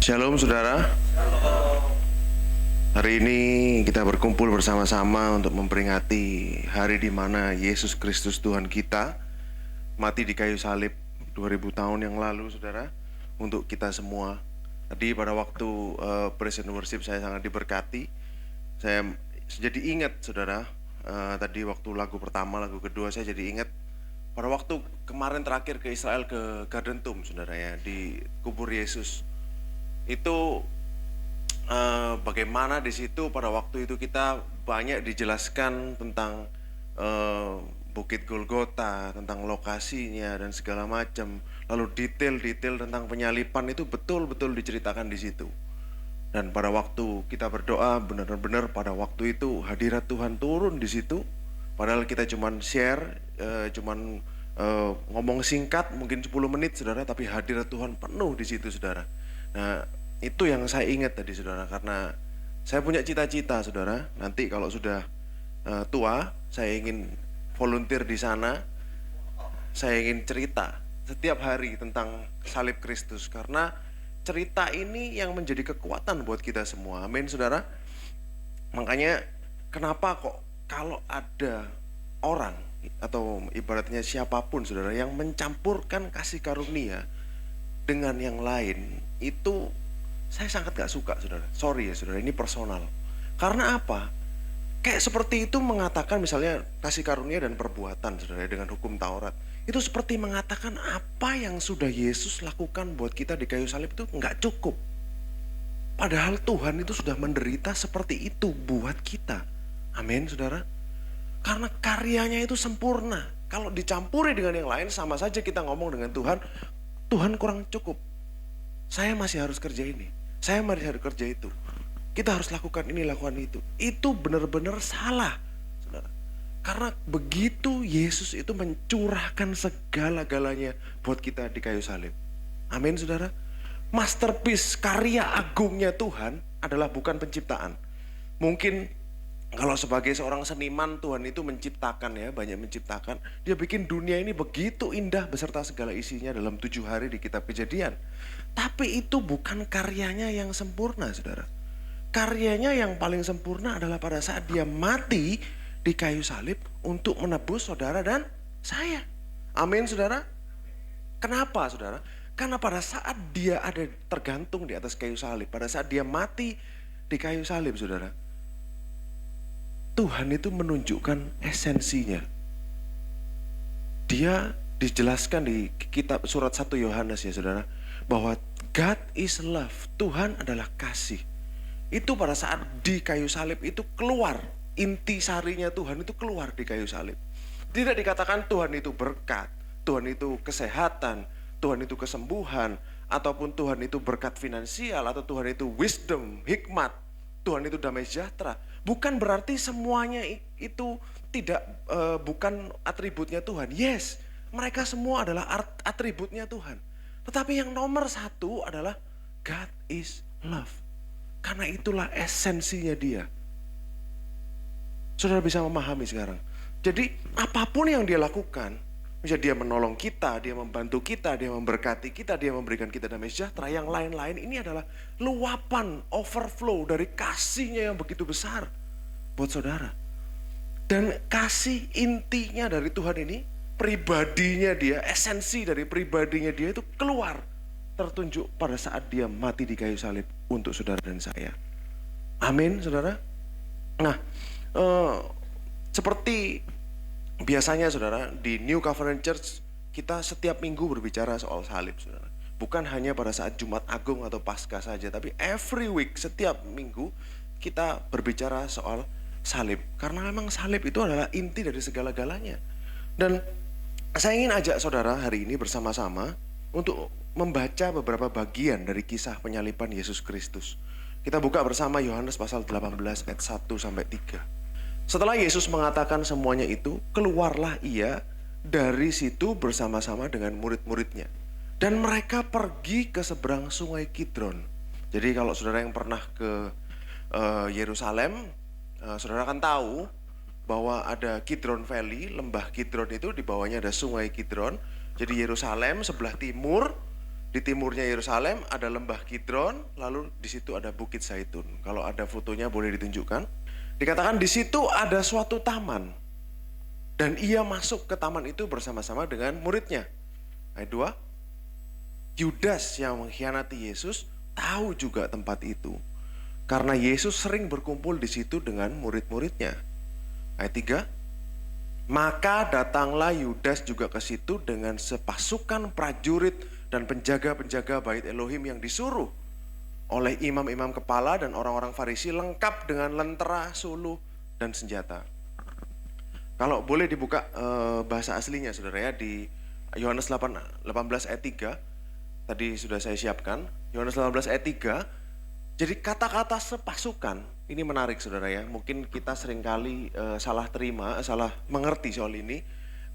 Shalom saudara. Hari ini kita berkumpul bersama-sama untuk memperingati hari di mana Yesus Kristus Tuhan kita mati di kayu salib 2000 tahun yang lalu saudara, untuk kita semua. Tadi pada waktu praise and worship saya sangat diberkati. Saya jadi ingat saudara, tadi waktu lagu pertama, lagu kedua saya jadi ingat pada waktu kemarin terakhir ke Israel, ke Garden Tomb saudara ya, di kubur Yesus. Itu bagaimana di situ pada waktu itu kita banyak dijelaskan tentang Bukit Golgota, tentang lokasinya dan segala macam. Lalu detail-detail tentang penyalipan itu betul-betul diceritakan di situ. Dan pada waktu kita berdoa, benar-benar pada waktu itu hadirat Tuhan turun di situ. Padahal kita cuman share, ngomong singkat mungkin 10 menit saudara, tapi hadirat Tuhan penuh di situ saudara. Nah, itu yang saya ingat tadi saudara, karena saya punya cita-cita saudara, nanti kalau sudah tua, saya ingin volunteer di sana. Saya ingin cerita setiap hari tentang salib Kristus, karena cerita ini yang menjadi kekuatan buat kita semua. Amin saudara. Makanya kenapa kok kalau ada orang atau ibaratnya siapapun saudara yang mencampurkan kasih karunia dengan yang lain, itu saya sangat gak suka saudara. Sorry ya saudara, ini personal. Karena apa? Kayak seperti itu mengatakan misalnya kasih karunia dan perbuatan saudara dengan hukum Taurat. Itu seperti mengatakan apa yang sudah Yesus lakukan buat kita di kayu salib itu gak cukup. Padahal Tuhan itu sudah menderita seperti itu buat kita. Amin saudara. Karena karyanya itu sempurna. Kalau dicampuri dengan yang lain, sama saja kita ngomong dengan Tuhan, Tuhan kurang cukup. Saya masih harus kerja ini, saya masih harus kerja itu. Kita harus lakukan ini, lakukan itu. Itu benar-benar salah, saudara. Karena begitu Yesus itu mencurahkan segala-galanya buat kita di kayu salib. Amin, saudara. Masterpiece, karya agungnya Tuhan adalah bukan penciptaan. Mungkin kalau sebagai seorang seniman, Tuhan itu menciptakan ya, banyak menciptakan. Dia bikin dunia ini begitu indah beserta segala isinya dalam 7 hari di kitab Kejadian. Tapi itu bukan karyanya yang sempurna saudara. Karyanya yang paling sempurna adalah pada saat dia mati di kayu salib untuk menebus saudara dan saya. Amin saudara. Kenapa saudara? Karena pada saat dia ada tergantung di atas kayu salib, pada saat dia mati di kayu salib saudara, Tuhan itu menunjukkan esensinya. Dia dijelaskan di kitab surat 1 Yohanes ya saudara, bahwa God is love, Tuhan adalah kasih. Itu pada saat di kayu salib itu keluar, inti sarinya Tuhan itu keluar di kayu salib. Tidak dikatakan Tuhan itu berkat, Tuhan itu kesehatan, Tuhan itu kesembuhan, ataupun Tuhan itu berkat finansial, atau Tuhan itu wisdom, hikmat, Tuhan itu damai sejahtera. Bukan berarti semuanya itu tidak bukan atributnya Tuhan. Yes, mereka semua adalah atributnya Tuhan. Tetapi yang nomor satu adalah God is love. Karena itulah esensinya dia. Saudara bisa memahami sekarang. Jadi apapun yang dia lakukan, misalnya dia menolong kita, dia membantu kita, dia memberkati kita, dia memberikan kita damai sejahtera, yang lain-lain ini adalah luapan, overflow dari kasihnya yang begitu besar buat saudara. Dan kasih intinya dari Tuhan ini, pribadinya dia, esensi dari pribadinya dia itu keluar, tertunjuk pada saat dia mati di kayu salib untuk saudara dan saya. Amin saudara. Nah, seperti biasanya saudara, di New Covenant Church kita setiap minggu berbicara soal salib saudara. Bukan hanya pada saat Jumat Agung atau Paskah saja, tapi every week, setiap minggu kita berbicara soal salib. Karena memang salib itu adalah inti dari segala-galanya. Dan saya ingin ajak saudara hari ini bersama-sama untuk membaca beberapa bagian dari kisah penyaliban Yesus Kristus. Kita buka bersama Yohanes pasal 18 ayat 1 sampai 3. Setelah Yesus mengatakan semuanya itu, keluarlah ia dari situ bersama-sama dengan murid-muridnya. Dan mereka pergi ke seberang sungai Kidron. Jadi kalau saudara yang pernah ke Yerusalem, saudara akan tahu bahwa ada Kidron Valley, lembah Kidron itu di bawahnya ada sungai Kidron. Jadi Yerusalem sebelah timur, Di timurnya Yerusalem ada lembah Kidron, lalu di situ ada Bukit Zaitun. Kalau ada fotonya boleh ditunjukkan. Dikatakan di situ ada suatu taman. Dan ia masuk ke taman itu bersama-sama dengan muridnya. Ayat 2. Yudas yang mengkhianati Yesus tahu juga tempat itu. Karena Yesus sering berkumpul di situ dengan murid-muridnya. Ayat 3. Maka datanglah Yudas juga ke situ dengan sepasukan prajurit dan penjaga-penjaga bait Elohim yang disuruh oleh imam-imam kepala dan orang-orang Farisi, lengkap dengan lentera, suluh, dan senjata. Kalau boleh dibuka bahasa aslinya saudara ya, di Yohanes 18 ayat 3. Tadi sudah saya siapkan. Yohanes 18 ayat 3. Jadi kata-kata sepasukan, ini menarik saudara ya. Mungkin kita seringkali salah terima, salah mengerti soal ini.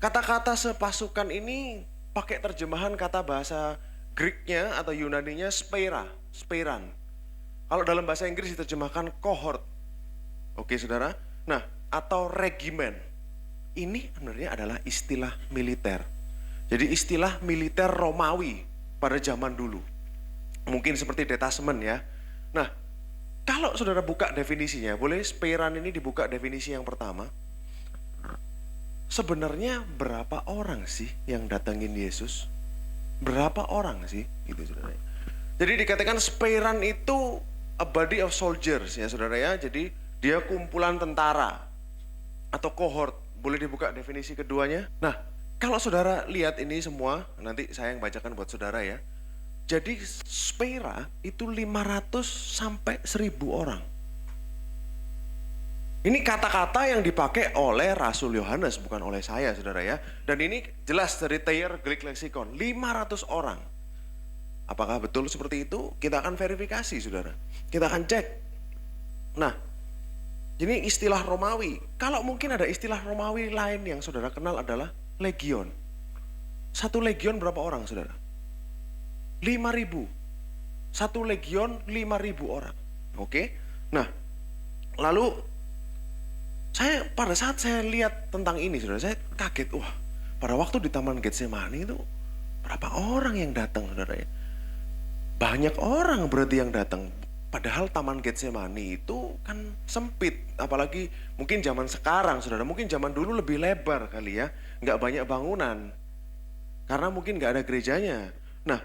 Kata-kata sepasukan ini pakai terjemahan kata bahasa Greeknya atau Yunaninya speran. Kalau dalam bahasa Inggris diterjemahkan cohort. Oke saudara. Nah, atau regimen. Ini sebenarnya adalah istilah militer. Jadi istilah militer Romawi pada zaman dulu. Mungkin seperti detasemen ya. Nah, kalau saudara buka definisinya, boleh speran ini dibuka definisi yang pertama. Sebenarnya berapa orang sih yang datangin Yesus? Berapa orang sih? Gitu saudara. Jadi dikatakan speran itu a body of soldiers ya saudara ya. Jadi dia kumpulan tentara atau cohort. Boleh dibuka definisi keduanya? Nah, kalau saudara lihat ini semua, nanti saya yang bacakan buat saudara ya. Jadi spera itu 500 sampai 1000 orang. Ini kata-kata yang dipakai oleh Rasul Yohanes, bukan oleh saya saudara ya. Dan ini jelas dari Thayer Greek Lexicon, 500 orang. Apakah betul seperti itu? Kita akan verifikasi saudara. Kita akan cek. Nah, ini istilah Romawi. Kalau mungkin ada istilah Romawi lain yang saudara kenal adalah legion. Satu legion berapa orang saudara? 5.000. Satu legion 5.000 orang. Oke. Nah, lalu pada saat saya lihat tentang ini saudara, saya kaget. Wah, pada waktu di Taman Getsemani itu berapa orang yang datang saudara ya? Banyak orang berarti yang datang. Padahal Taman Getsemani itu kan sempit. Apalagi mungkin zaman sekarang saudara. Mungkin zaman dulu lebih lebar kali ya. Nggak banyak bangunan. Karena mungkin nggak ada gerejanya. Nah,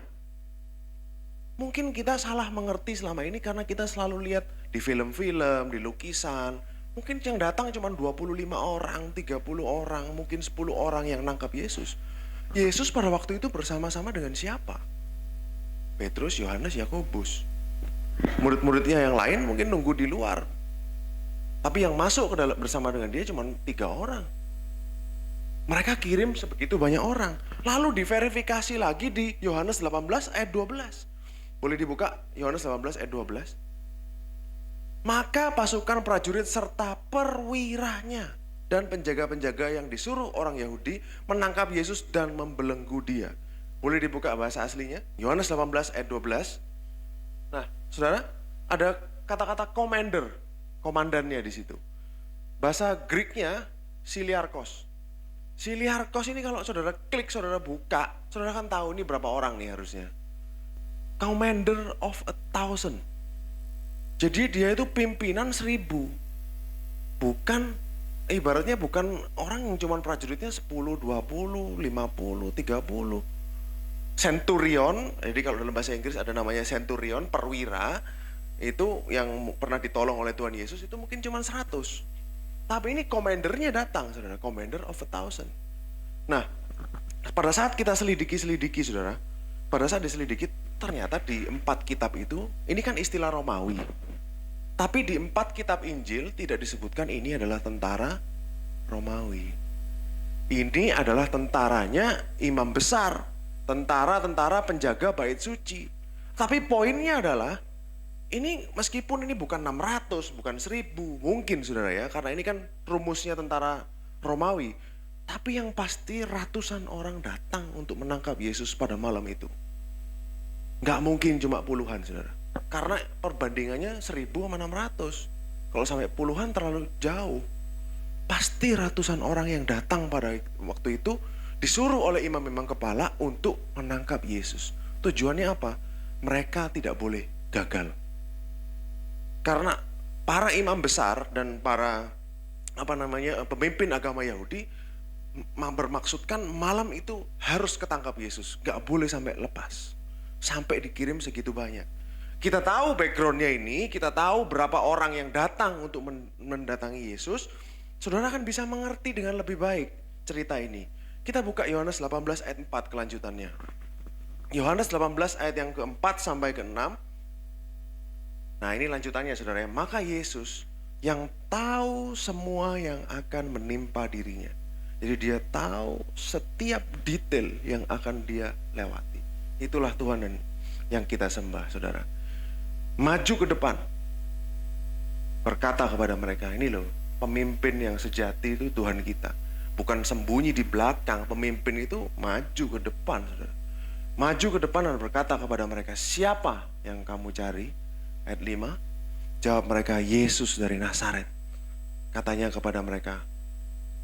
mungkin kita salah mengerti selama ini karena kita selalu lihat di film-film, di lukisan. Mungkin yang datang cuma 25 orang, 30 orang, mungkin 10 orang yang nangkap Yesus. Yesus pada waktu itu bersama-sama dengan siapa? Petrus, Yohanes, Yakobus. Murid-muridnya yang lain mungkin nunggu di luar. Tapi yang masuk ke dalam bersama dengan dia cuma 3 orang. Mereka kirim sebegitu banyak orang. Lalu diverifikasi lagi di Yohanes 18 ayat 12. Boleh dibuka Yohanes 18 ayat 12. Maka pasukan prajurit serta perwiranya dan penjaga-penjaga yang disuruh orang Yahudi menangkap Yesus dan membelenggu dia. Boleh dibuka bahasa aslinya? Yohanes 18 ayat 12. Nah, saudara, ada kata-kata commander, komandannya di situ. Bahasa Greeknya Siliarkos. Siliarkos ini kalau saudara klik, saudara buka, saudara kan tahu ini berapa orang nih harusnya. Commander of 1,000. Jadi dia itu pimpinan 1000. Bukan, ibaratnya bukan orang yang cuma prajuritnya 10, 20, 50, 30. Centurion, jadi kalau dalam bahasa Inggris ada namanya centurion, perwira. Itu yang pernah ditolong oleh Tuhan Yesus itu mungkin cuma 100. Tapi ini komandernya datang saudara, commander of 1,000. Nah, pada saat kita selidiki saudara, pada saat diselidiki ternyata di 4 kitab itu, ini kan istilah Romawi. Tapi di 4 kitab Injil tidak disebutkan ini adalah tentara Romawi. Ini adalah tentaranya imam besar, tentara-tentara penjaga bait suci. Tapi poinnya adalah, ini meskipun ini bukan 600, bukan 1000, mungkin saudara ya, karena ini kan rumusnya tentara Romawi. Tapi yang pasti ratusan orang datang untuk menangkap Yesus pada malam itu. Nggak mungkin cuma puluhan saudara. Karena perbandingannya 1000 sama 600. Kalau sampai puluhan terlalu jauh. Pasti ratusan orang yang datang pada waktu itu disuruh oleh imam-imam kepala untuk menangkap Yesus. Tujuannya apa? Mereka tidak boleh gagal. Karena para imam besar dan para pemimpin agama Yahudi bermaksudkan malam itu harus ketangkap Yesus, gak boleh sampai lepas, sampai dikirim segitu banyak. Kita tahu backgroundnya ini, kita tahu berapa orang yang datang untuk mendatangi Yesus. Saudara kan bisa mengerti dengan lebih baik cerita ini. Kita buka Yohanes 18 ayat 4 kelanjutannya. Yohanes 18 ayat yang keempat sampai ke-6. Nah ini lanjutannya saudara ya. Maka Yesus yang tahu semua yang akan menimpa dirinya. Jadi dia tahu setiap detail yang akan dia lewati. Itulah Tuhan dan yang kita sembah saudara. Maju ke depan. Berkata kepada mereka, ini loh pemimpin yang sejati itu Tuhan kita. Bukan sembunyi di belakang, pemimpin itu maju ke depan saudara. Maju ke depan dan berkata kepada mereka, siapa yang kamu cari? Ayat 5, jawab mereka, Yesus dari Nazaret. Katanya kepada mereka,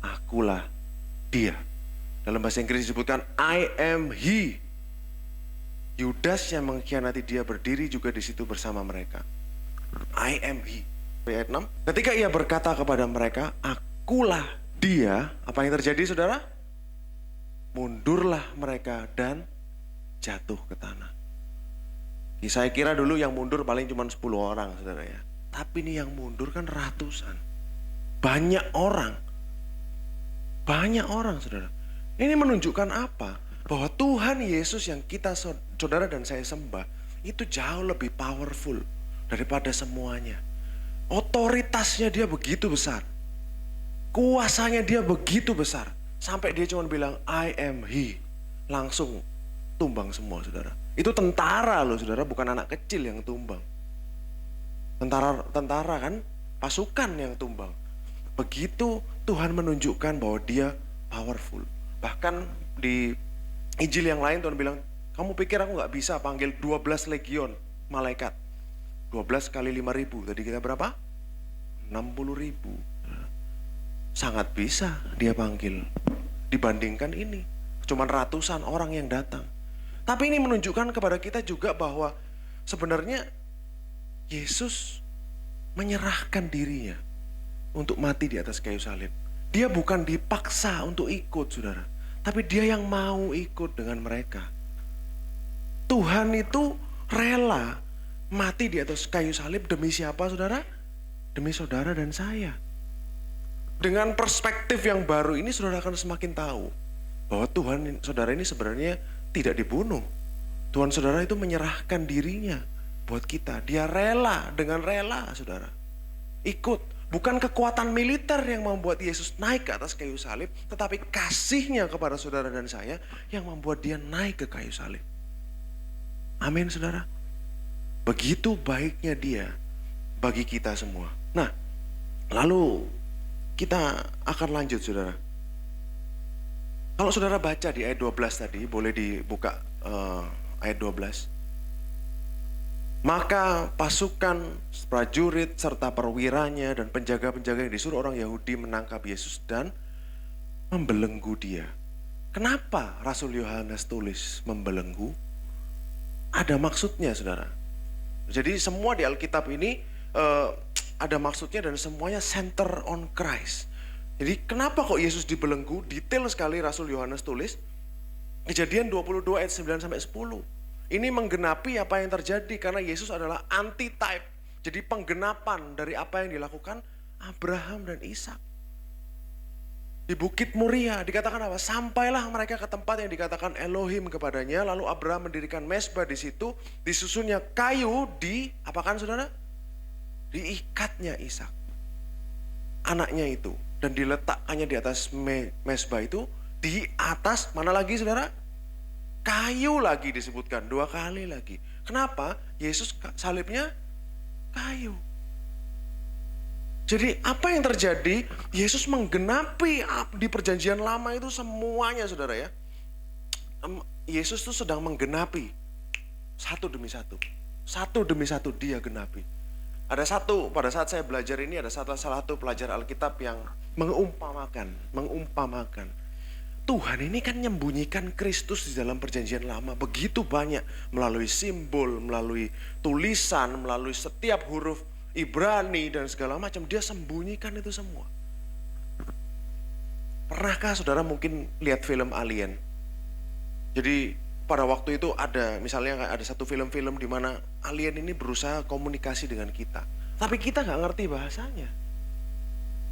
akulah dia. Dalam bahasa Inggris disebutkan, I am he. Yudas yang mengkhianati dia berdiri juga di situ bersama mereka. I am he. Ayat 6, ketika ia berkata kepada mereka, akulah dia, apa yang terjadi saudara? Mundurlah mereka dan jatuh ke tanah. Saya kira dulu yang mundur paling cuma 10 orang saudara ya. Tapi ini yang mundur kan ratusan. Banyak orang saudara. Ini menunjukkan apa? Bahwa Tuhan Yesus yang kita saudara dan saya sembah itu jauh lebih powerful daripada semuanya. Otoritasnya dia begitu besar. Kuasanya dia begitu besar. Sampai dia cuma bilang I am he. Langsung tumbang semua saudara. Itu tentara loh saudara, bukan anak kecil yang tumbang. Tentara kan, pasukan yang tumbang. Begitu Tuhan menunjukkan bahwa dia powerful. Bahkan di Injil yang lain Tuhan bilang, kamu pikir aku gak bisa panggil 12 legion malaikat? 12 kali 5.000, tadi kita berapa? 60.000. Sangat bisa dia panggil. Dibandingkan ini, cuman ratusan orang yang datang. Tapi ini menunjukkan kepada kita juga bahwa sebenarnya Yesus menyerahkan dirinya untuk mati di atas kayu salib. Dia bukan dipaksa untuk ikut saudara, tapi dia yang mau ikut dengan mereka. Tuhan itu rela mati di atas kayu salib demi siapa saudara? Demi saudara dan saya. Dengan perspektif yang baru ini saudara akan semakin tahu bahwa Tuhan saudara ini sebenarnya tidak dibunuh. Tuhan saudara itu menyerahkan dirinya buat kita. Dia rela, dengan rela saudara ikut. Bukan kekuatan militer yang membuat Yesus naik ke atas kayu salib, tetapi kasihnya kepada saudara dan saya yang membuat dia naik ke kayu salib. Amin saudara. Begitu baiknya dia bagi kita semua. Nah, lalu kita akan lanjut saudara. Kalau saudara baca di ayat 12 tadi, boleh dibuka ayat 12. Maka pasukan prajurit serta perwiranya dan penjaga-penjaga yang disuruh orang Yahudi menangkap Yesus dan membelenggu dia. Kenapa Rasul Yohanes tulis membelenggu? Ada maksudnya saudara. Jadi semua di Alkitab ini ada maksudnya dan semuanya center on Christ. Jadi kenapa kok Yesus dibelenggu? Detail sekali Rasul Yohanes tulis. Kejadian 22 ayat 9 sampai 10. Ini menggenapi apa yang terjadi karena Yesus adalah anti-type. Jadi penggenapan dari apa yang dilakukan Abraham dan Ishak. Di Bukit Moria dikatakan apa? Sampailah mereka ke tempat yang dikatakan Elohim kepadanya. Lalu Abraham mendirikan mezbah di situ. Disusunnya kayu di, apakan saudara? Diikatnya Ishak. Anaknya itu. Dan diletakkannya di atas mezbah itu. Di atas, mana lagi saudara? Kayu lagi disebutkan, 2 kali lagi. Kenapa? Yesus salibnya kayu. Jadi apa yang terjadi? Yesus menggenapi di perjanjian lama itu semuanya saudara ya. Yesus itu sedang menggenapi satu demi satu. Satu demi satu dia genapi. Ada satu, pada saat saya belajar ini ada salah satu pelajar Alkitab yang mengumpamakan Tuhan ini kan menyembunyikan Kristus di dalam perjanjian lama begitu banyak. Melalui simbol, melalui tulisan, melalui setiap huruf Ibrani dan segala macam. Dia sembunyikan itu semua. Pernahkah saudara mungkin lihat film Alien? Jadi pada waktu itu ada, misalnya ada satu film-film di mana alien ini berusaha komunikasi dengan kita. Tapi kita nggak ngerti bahasanya.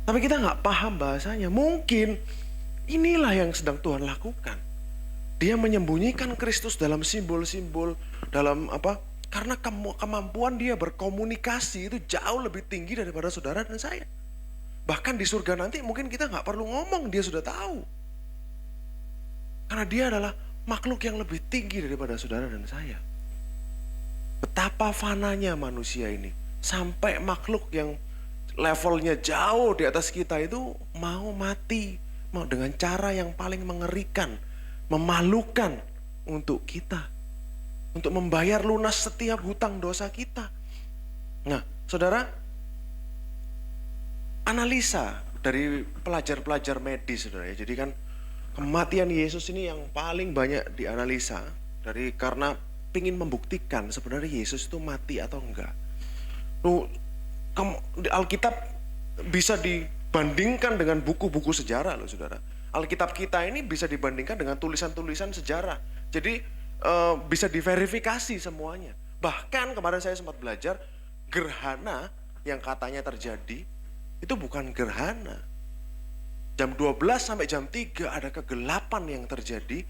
Tapi kita nggak paham bahasanya. Mungkin inilah yang sedang Tuhan lakukan. Dia menyembunyikan Kristus dalam simbol-simbol, dalam apa? Karena kemampuan dia berkomunikasi itu jauh lebih tinggi daripada saudara dan saya. Bahkan di surga nanti mungkin kita nggak perlu ngomong, dia sudah tahu. Karena dia adalah makhluk yang lebih tinggi daripada saudara dan saya. Betapa fananya manusia ini. Sampai makhluk yang levelnya jauh di atas kita itu mau mati. Mau dengan cara yang paling mengerikan, memalukan untuk kita. Untuk membayar lunas setiap hutang dosa kita. Nah, saudara, analisa dari pelajar-pelajar medis, saudara ya. Jadi kan kematian Yesus ini yang paling banyak dianalisa karena ingin membuktikan sebenarnya Yesus itu mati atau enggak. Alkitab bisa dibandingkan dengan buku-buku sejarah loh, saudara. Alkitab kita ini bisa dibandingkan dengan tulisan-tulisan sejarah. Jadi bisa diverifikasi semuanya. Bahkan kemarin saya sempat belajar gerhana yang katanya terjadi itu bukan gerhana. Jam 12 sampai jam 3 ada kegelapan yang terjadi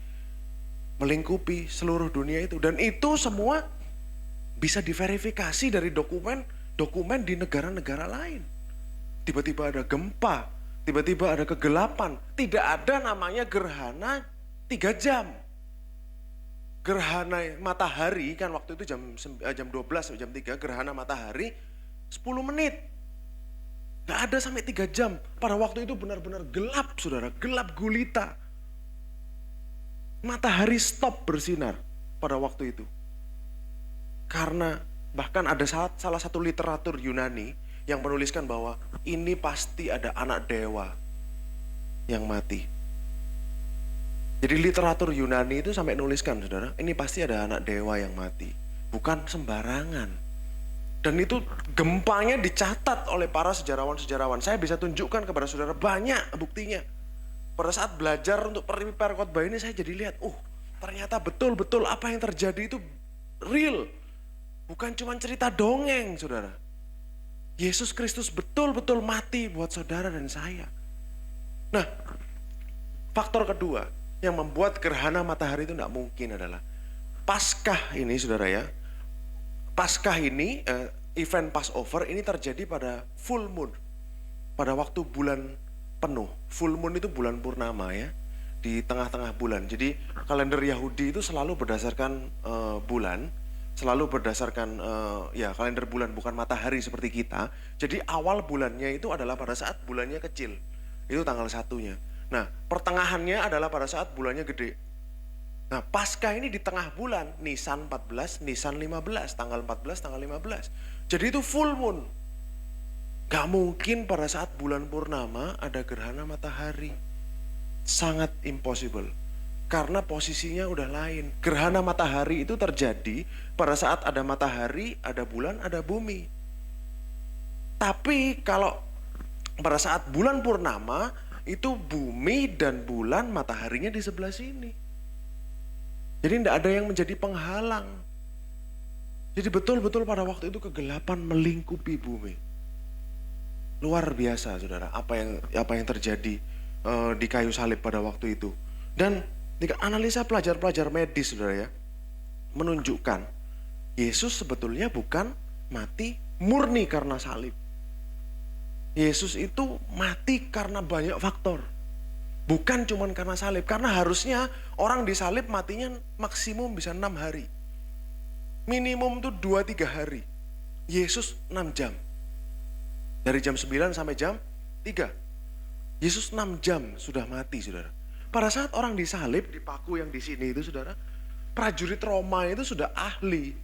melingkupi seluruh dunia itu. Dan itu semua bisa diverifikasi dari dokumen di negara-negara lain. Tiba-tiba ada gempa, tiba-tiba ada kegelapan. Tidak ada namanya gerhana 3 jam. Gerhana matahari kan waktu itu jam 12 sampai jam 3, gerhana matahari 10 menit. Gak ada sampai 3 jam. Pada waktu itu benar-benar gelap, saudara. Gelap gulita. Matahari stop bersinar pada waktu itu. Karena bahkan ada salah satu literatur Yunani yang menuliskan bahwa ini pasti ada anak dewa yang mati. Jadi literatur Yunani itu sampai nuliskan, saudara, ini pasti ada anak dewa yang mati. Bukan sembarangan. Dan itu gempanya dicatat oleh para sejarawan-sejarawan. Saya bisa tunjukkan kepada saudara banyak buktinya. Pada saat belajar untuk prepare khotbah ini saya jadi lihat, ternyata betul-betul apa yang terjadi itu real. Bukan cuma cerita dongeng, saudara. Yesus Kristus betul-betul mati buat saudara dan saya. Nah, faktor kedua yang membuat gerhana matahari itu tidak mungkin adalah Paskah ini, saudara ya. Paskah ini, event Passover ini terjadi pada full moon. Pada waktu bulan penuh. Full moon itu bulan purnama ya. Di tengah-tengah bulan. Jadi kalender Yahudi itu selalu berdasarkan bulan. Selalu berdasarkan kalender bulan, bukan matahari seperti kita. Jadi awal bulannya itu adalah pada saat bulannya kecil. Itu tanggal 1-nya. Nah, pertengahannya adalah pada saat bulannya gede. Nah, Paskah ini di tengah bulan, Nisan 14, Nisan 15, tanggal 14, tanggal 15. Jadi itu full moon. Gak mungkin pada saat bulan purnama ada gerhana matahari. Sangat impossible. Karena posisinya udah lain. Gerhana matahari itu terjadi pada saat ada matahari, ada bulan, ada bumi. Tapi kalau pada saat bulan purnama, itu bumi dan bulan mataharinya di sebelah sini. Jadi tidak ada yang menjadi penghalang. Jadi betul-betul pada waktu itu kegelapan melingkupi bumi. Luar biasa, saudara, apa yang terjadi di kayu salib pada waktu itu. Dan analisa pelajar-pelajar medis, saudara ya, menunjukkan Yesus sebetulnya bukan mati murni karena salib. Yesus itu mati karena banyak faktor. Bukan cuma karena salib. Karena harusnya orang disalib matinya maksimum bisa 6 hari. Minimum tuh 2-3 hari. Yesus 6 jam. Dari jam 9 sampai jam 3. Yesus 6 jam sudah mati, saudara. Pada saat orang disalib, dipaku yang di sini itu, saudara, prajurit Roma itu sudah ahli.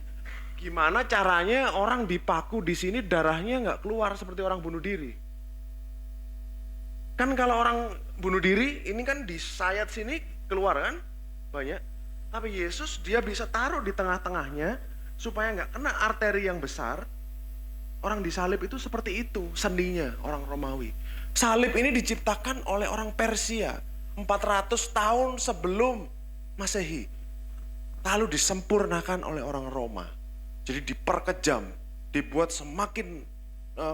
Gimana caranya orang dipaku di sini darahnya nggak keluar seperti orang bunuh diri. Kan kalau orang bunuh diri, ini kan disayat sini keluar kan banyak. Tapi Yesus dia bisa taruh di tengah-tengahnya supaya nggak kena arteri yang besar. Orang disalib itu seperti itu sendinya orang Romawi. Salib ini diciptakan oleh orang Persia 400 tahun sebelum Masehi. Lalu disempurnakan oleh orang Roma. Jadi diperkejam, dibuat semakin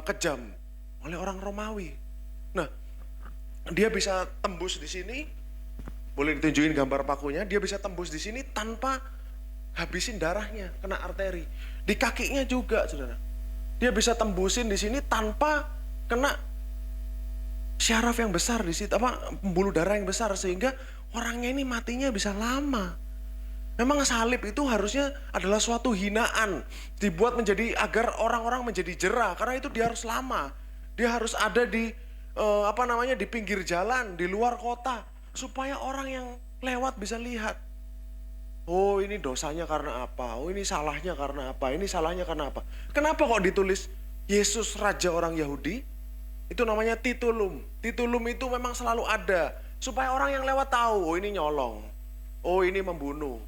kejam oleh orang Romawi. Nah, dia bisa tembus di sini, boleh ditunjukin gambar pakunya, dia bisa tembus di sini tanpa habisin darahnya, kena arteri. Di kakinya juga, saudara. Dia bisa tembusin di sini tanpa kena syaraf yang besar di situ, pembuluh darah yang besar, sehingga orangnya ini matinya bisa lama. Memang salib itu harusnya adalah suatu hinaan, dibuat menjadi agar orang-orang menjadi jera, karena itu dia harus lama. Dia harus ada di di pinggir jalan, di luar kota, supaya orang yang lewat bisa lihat. Oh, ini dosanya karena apa? Oh, ini salahnya karena apa? Ini salahnya karena apa? Kenapa kok ditulis Yesus Raja orang Yahudi? Itu namanya titulum. Titulum itu memang selalu ada, supaya orang yang lewat tahu, oh ini nyolong, oh ini membunuh.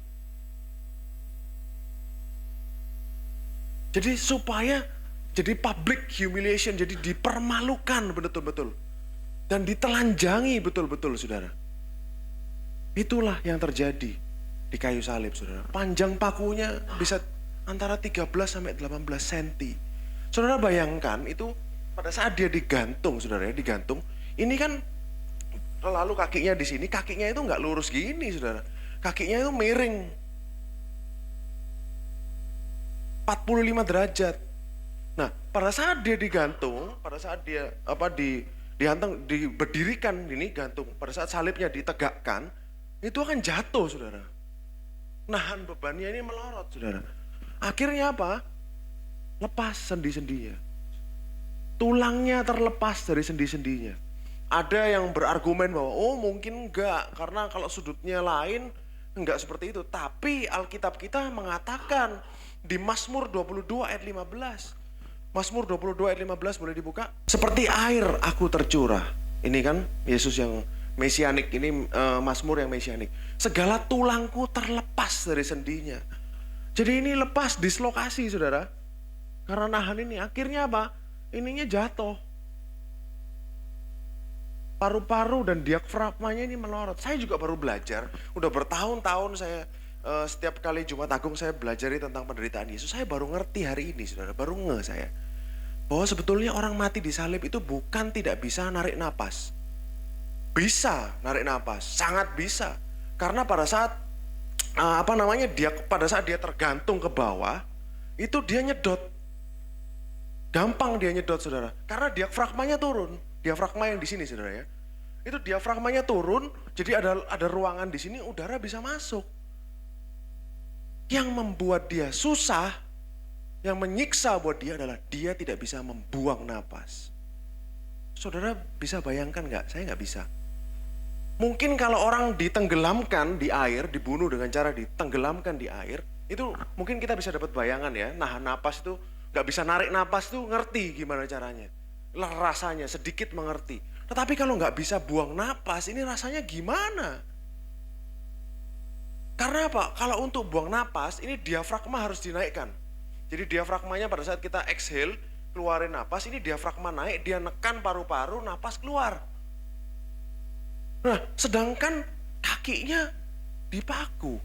Jadi supaya jadi public humiliation, jadi dipermalukan betul-betul. Dan ditelanjangi betul-betul, saudara. Itulah yang terjadi di kayu salib, saudara. Panjang pakunya bisa antara 13 sampai 18 cm. Saudara bayangkan itu pada saat dia digantung, saudara ya, digantung. Ini kan lalu kakinya di sini, kakinya itu nggak lurus gini, saudara. Kakinya itu miring 45 derajat. Nah, pada saat dia digantung, pada saat dia berdirikan ini gantung, pada saat salibnya ditegakkan, itu akan jatuh, saudara. Nahan bebannya ini melorot, saudara. Akhirnya apa? Lepas sendi-sendinya. Tulangnya terlepas dari sendi-sendinya. Ada yang berargumen bahwa oh mungkin enggak, karena kalau sudutnya lain enggak seperti itu. Tapi Alkitab kita mengatakan di Mazmur 22 ayat 15. Mazmur 22 ayat 15 boleh dibuka. Seperti air aku tercurah. Ini kan Yesus yang mesianik, ini Mazmur yang mesianik. Segala tulangku terlepas dari sendinya. Jadi ini lepas, dislokasi, saudara. Karena nahan ini, akhirnya apa? Ininya jatuh. Paru-paru dan diafragmanya ini melorot. Saya juga baru belajar, udah bertahun-tahun saya setiap kali Jumat Agung saya belajari tentang penderitaan Yesus. Saya baru ngerti hari ini, saudara, baru saya. Bahwa sebetulnya orang mati di salib itu bukan tidak bisa narik napas. Bisa narik napas, sangat bisa. Karena pada saat pada saat dia tergantung ke bawah, itu dia nyedot. Gampang dia nyedot, saudara. Karena diafragmanya turun. Diafragma yang di sini, saudara ya. Itu diafragmanya turun, jadi ada ruangan di sini, udara bisa masuk. Yang membuat dia susah, yang menyiksa buat dia adalah dia tidak bisa membuang napas. Saudara bisa bayangkan nggak? Saya nggak bisa. Mungkin kalau orang ditenggelamkan di air, dibunuh dengan cara ditenggelamkan di air, itu mungkin kita bisa dapat bayangan ya, nahan napas itu, nggak bisa narik napas tuh ngerti gimana caranya. Rasanya sedikit mengerti. Tetapi kalau nggak bisa buang napas, ini rasanya gimana? Karena apa? Kalau untuk buang napas, ini diafragma harus dinaikkan. Jadi diafragmanya pada saat kita exhale, keluarin napas, ini diafragma naik, dia nekan paru-paru, napas keluar. Nah, sedangkan kakinya dipaku.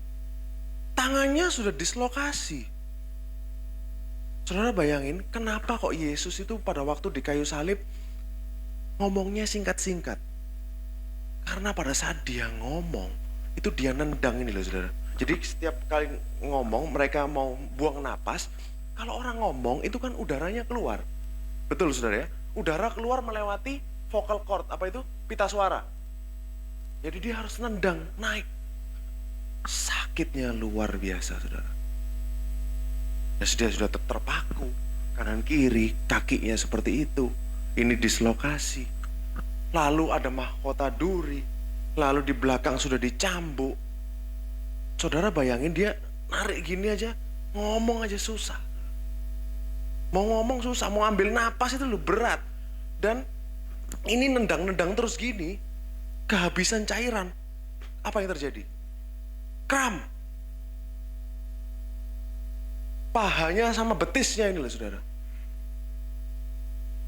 Tangannya sudah dislokasi. Saudara bayangin, kenapa kok Yesus itu pada waktu di kayu salib ngomongnya singkat-singkat? Karena pada saat dia ngomong, itu dia nendang ini loh, saudara. Jadi setiap kali ngomong, mereka mau buang napas, kalau orang ngomong itu kan udaranya keluar. Betul, saudara ya? Udara keluar melewati vocal cord, apa itu? Pita suara. Jadi dia harus nendang, naik. Sakitnya luar biasa, saudara. Dia sudah terpaku, kanan kiri, kakinya seperti itu. Ini dislokasi. Lalu ada mahkota duri. Lalu di belakang sudah dicambuk. Saudara bayangin dia narik gini aja, ngomong aja susah. Mau ngomong susah, mau ambil napas itu berat. Dan Ini nendang-nendang terus gini, kehabisan cairan. Apa yang terjadi? Kram. Pahanya sama betisnya ini loh saudara.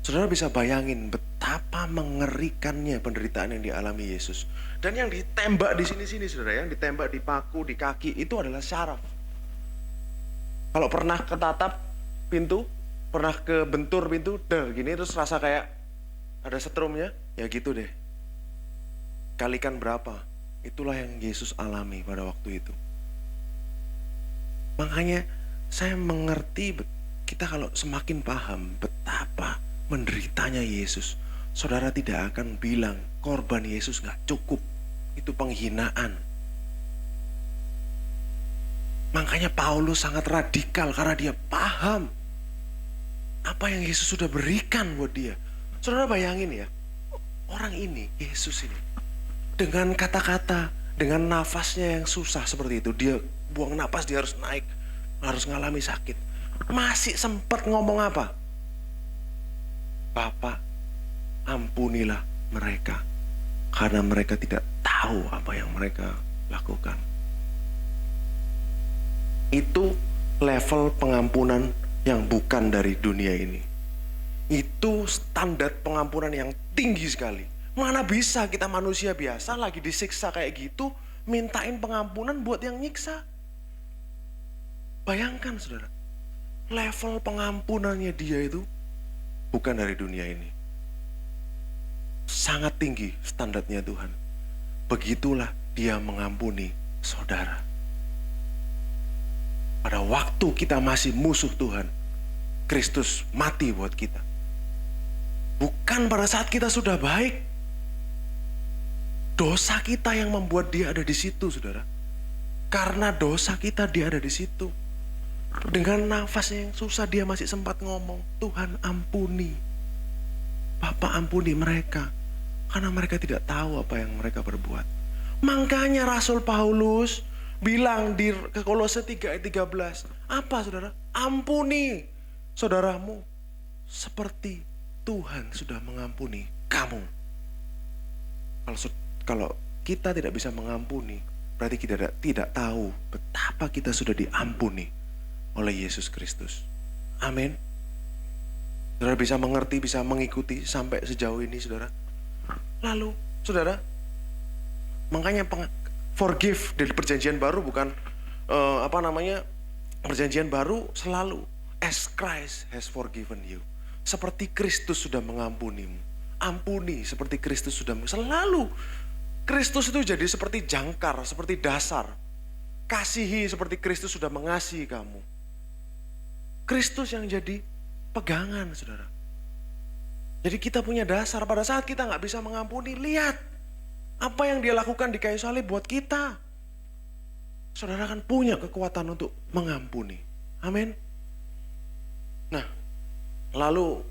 Saudara bisa bayangin betapa mengerikannya penderitaan yang dialami Yesus. Dan yang ditembak di sini-sini saudara, yang ditembak di paku, di kaki itu adalah syaraf. Kalau pernah ketatap pintu, pernah kebentur pintu, gini terus rasa kayak ada setrumnya, ya gitu deh. Kalikan berapa? Itulah yang Yesus alami pada waktu itu. Makanya saya mengerti, kita kalau semakin paham betapa menderitanya Yesus, saudara tidak akan bilang korban Yesus gak cukup. Itu penghinaan. Makanya Paulus sangat radikal karena dia paham apa yang Yesus sudah berikan buat dia. Saudara bayangin ya, orang ini, Yesus ini, dengan kata-kata, dengan nafasnya yang susah seperti itu, dia buang napas, dia harus naik, harus ngalami sakit. Masih sempat ngomong apa? Bapa, ampunilah mereka, karena mereka tidak tahu apa yang mereka lakukan. Itu level pengampunan yang bukan dari dunia ini. Itu standar pengampunan yang tinggi sekali. Mana bisa kita manusia biasa lagi disiksa kayak gitu, mintain pengampunan buat yang nyiksa. Bayangkan saudara, level pengampunannya dia itu bukan dari dunia ini. Sangat tinggi standarnya Tuhan. Begitulah dia mengampuni saudara. Pada waktu kita masih musuh Tuhan, Kristus mati buat kita. Bukan pada saat kita sudah baik. Dosa kita yang membuat dia ada di situ, saudara. Karena dosa kita dia ada di situ. Dengan nafasnya yang susah dia masih sempat ngomong, Tuhan ampuni. Bapa ampuni mereka. Karena mereka tidak tahu apa yang mereka berbuat. Makanya Rasul Paulus bilang di Kolose 3 ayat 13. Apa saudara? Ampuni saudaramu seperti Tuhan sudah mengampuni kamu. Kalau kita tidak bisa mengampuni, berarti kita tidak tahu betapa kita sudah diampuni oleh Yesus Kristus. Amin. Saudara bisa mengerti, bisa mengikuti sampai sejauh ini saudara. Lalu saudara, makanya forgive dari perjanjian baru bukan perjanjian baru selalu as Christ has forgiven you. Seperti Kristus sudah mengampunimu. Ampuni seperti Kristus sudah selalu. Kristus itu jadi seperti jangkar, seperti dasar. Kasihi seperti Kristus sudah mengasihi kamu. Kristus yang jadi pegangan, saudara. Jadi kita punya dasar. Pada saat kita gak bisa mengampuni, lihat apa yang dia lakukan di kayu salib buat kita. Saudara akan punya kekuatan untuk mengampuni. Amin. Nah, lalu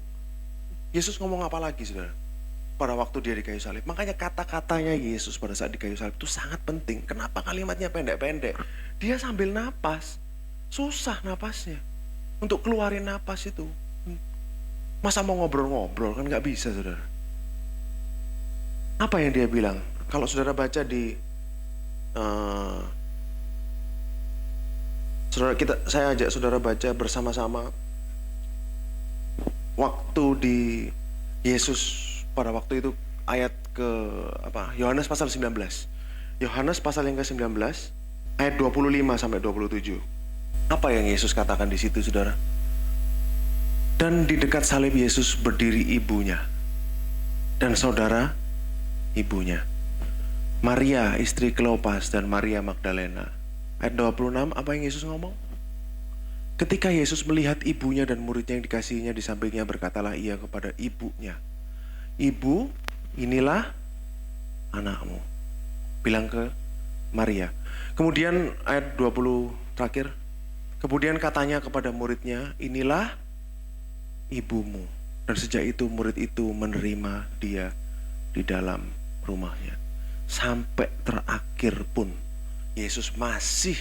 Yesus ngomong apa lagi, saudara? Pada waktu dia di kayu salib. Makanya kata-katanya Yesus pada saat di kayu salib itu sangat penting. Kenapa kalimatnya pendek-pendek? Dia sambil napas. Susah napasnya. Untuk keluarin napas itu. Masa mau ngobrol-ngobrol kan gak bisa, saudara. Apa yang dia bilang? Kalau saudara baca di saya ajak saudara baca bersama-sama waktu di Yesus pada waktu itu ayat Yohanes pasal 19. Yohanes pasal yang ke-19 ayat 25 sampai 27. Apa yang Yesus katakan di situ, saudara? Dan di dekat salib Yesus berdiri ibunya dan saudara ibunya, Maria istri Kleopas dan Maria Magdalena. Ayat 26, apa yang Yesus ngomong? Ketika Yesus melihat ibunya dan muridnya yang dikasihinya di sampingnya, berkatalah ia kepada ibunya, Ibu, inilah anakmu. Bilang ke Maria. Kemudian ayat 20 terakhir. Kemudian katanya kepada muridnya, inilah ibumu. Dan sejak itu murid itu menerima dia di dalam rumahnya. Sampai terakhir pun Yesus masih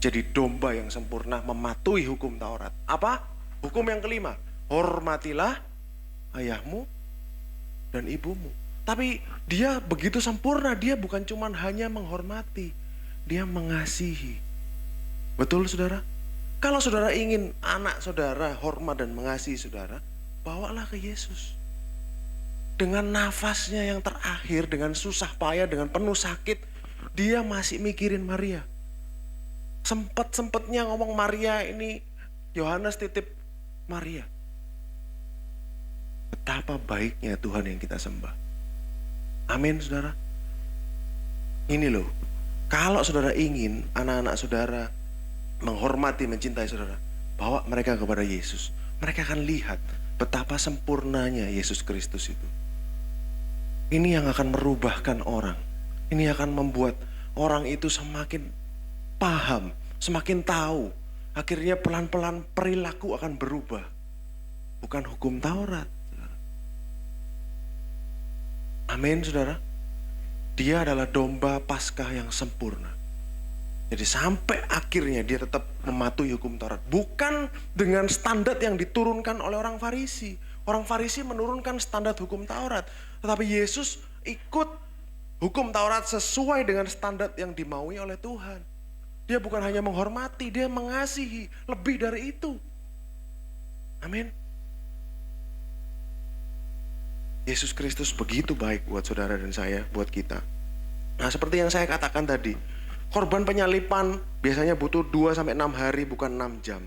jadi domba yang sempurna, mematuhi hukum Taurat. Apa? Hukum yang kelima, hormatilah ayahmu dan ibumu. Tapi dia begitu sempurna, dia bukan cuma hanya menghormati, dia mengasihi. Betul saudara? Kalau saudara ingin anak saudara hormat dan mengasihi saudara, bawalah ke Yesus. Dengan nafasnya yang terakhir, dengan susah payah, dengan penuh sakit, dia masih mikirin Maria. Sempet-sempetnya ngomong Maria ini, Yohanes titip Maria. Betapa baiknya Tuhan yang kita sembah. Amin saudara. Ini loh, kalau saudara ingin anak-anak saudara menghormati, mencintai saudara, bawa mereka kepada Yesus. Mereka akan lihat betapa sempurnanya Yesus Kristus itu. Ini yang akan merubahkan orang. Ini akan membuat orang itu semakin paham, semakin tahu. Akhirnya pelan-pelan perilaku akan berubah. Bukan hukum Taurat. Amin saudara. Dia adalah domba Paskah yang sempurna. Jadi sampai akhirnya dia tetap mematuhi hukum Taurat. Bukan dengan standar yang diturunkan oleh orang Farisi. Orang Farisi menurunkan standar hukum Taurat. Tetapi Yesus ikut hukum Taurat sesuai dengan standar yang dimaui oleh Tuhan. Dia bukan hanya menghormati, dia mengasihi. Lebih dari itu. Amin. Yesus Kristus begitu baik buat saudara dan saya, buat kita. Nah seperti yang saya katakan tadi, korban penyalipan biasanya butuh 2-6 hari, bukan 6 jam.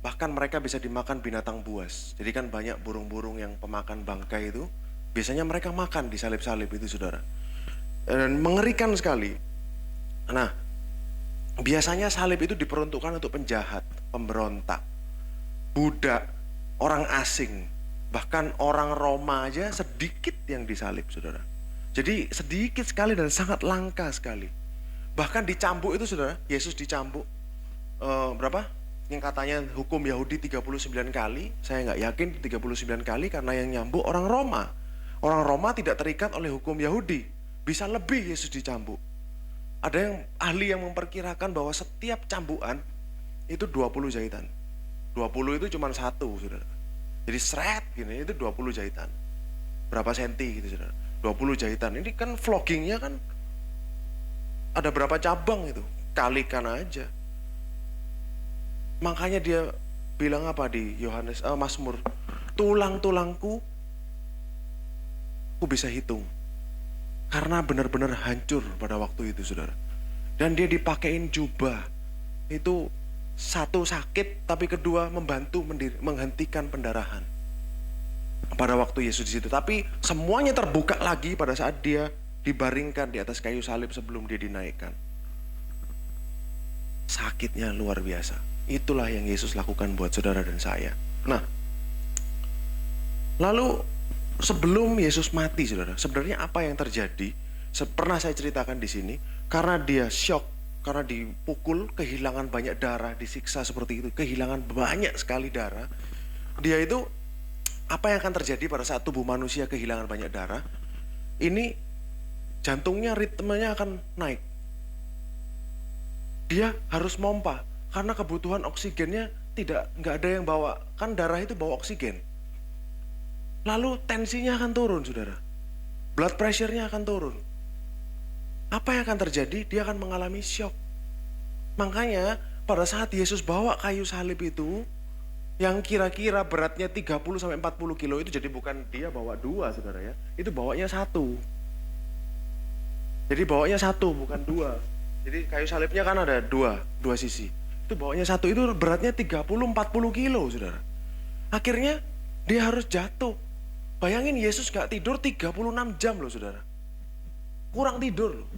Bahkan mereka bisa dimakan binatang buas. Jadi kan banyak burung-burung yang pemakan bangkai itu, biasanya mereka makan di salib-salib itu saudara. Dan mengerikan sekali. Nah, biasanya salib itu diperuntukkan untuk penjahat, pemberontak, budak, orang asing. Bahkan orang Roma aja sedikit yang disalib saudara. Jadi sedikit sekali dan sangat langka sekali. Bahkan dicambuk itu saudara, Yesus dicambuk berapa? Yang katanya hukum Yahudi 39 kali. Saya nggak yakin 39 kali karena yang nyambuk orang Roma. Orang Roma tidak terikat oleh hukum Yahudi. Bisa lebih Yesus dicambuk. Ada yang ahli yang memperkirakan bahwa setiap cambukan itu 20 jahitan. 20 itu cuma satu saudara. Jadi seret gini itu 20 jahitan. Berapa senti gitu saudara. 20 jahitan. Ini kan vloggingnya kan ada berapa cabang itu. Kalikan aja. Makanya dia bilang apa di Yohanes Mazmur, tulang-tulangku aku bisa hitung. Karena benar-benar hancur pada waktu itu saudara. Dan dia dipakein jubah. Itu satu sakit, tapi kedua membantu menghentikan pendarahan. Pada waktu Yesus di situ. Tapi semuanya terbuka lagi pada saat dia dibaringkan di atas kayu salib sebelum dia dinaikkan. Sakitnya luar biasa. Itulah yang Yesus lakukan buat saudara dan saya. Nah, lalu sebelum Yesus mati saudara, sebenarnya apa yang terjadi? Pernah saya ceritakan di sini, karena dia shock, karena dipukul, kehilangan banyak darah, disiksa seperti itu, kehilangan banyak sekali darah. Dia itu, apa yang akan terjadi pada saat tubuh manusia kehilangan banyak darah? Ini jantungnya, ritmenya akan naik. Dia harus mompa, karena kebutuhan oksigennya nggak ada yang bawa. Kan darah itu bawa oksigen. Lalu tensinya akan turun saudara. Blood pressure-nya akan turun. Apa yang akan terjadi? Dia akan mengalami shock. Makanya pada saat Yesus bawa kayu salib itu, yang kira-kira beratnya 30-40 kilo itu jadi bukan dia bawa 2 saudara ya. Itu bawanya 1. Jadi bawanya 1 bukan 2. Jadi kayu salibnya kan ada 2 sisi. Itu bawanya 1, itu beratnya 30-40 kilo saudara. Akhirnya dia harus jatuh. Bayangin Yesus gak tidur 36 jam loh saudara. Kurang tidur loh.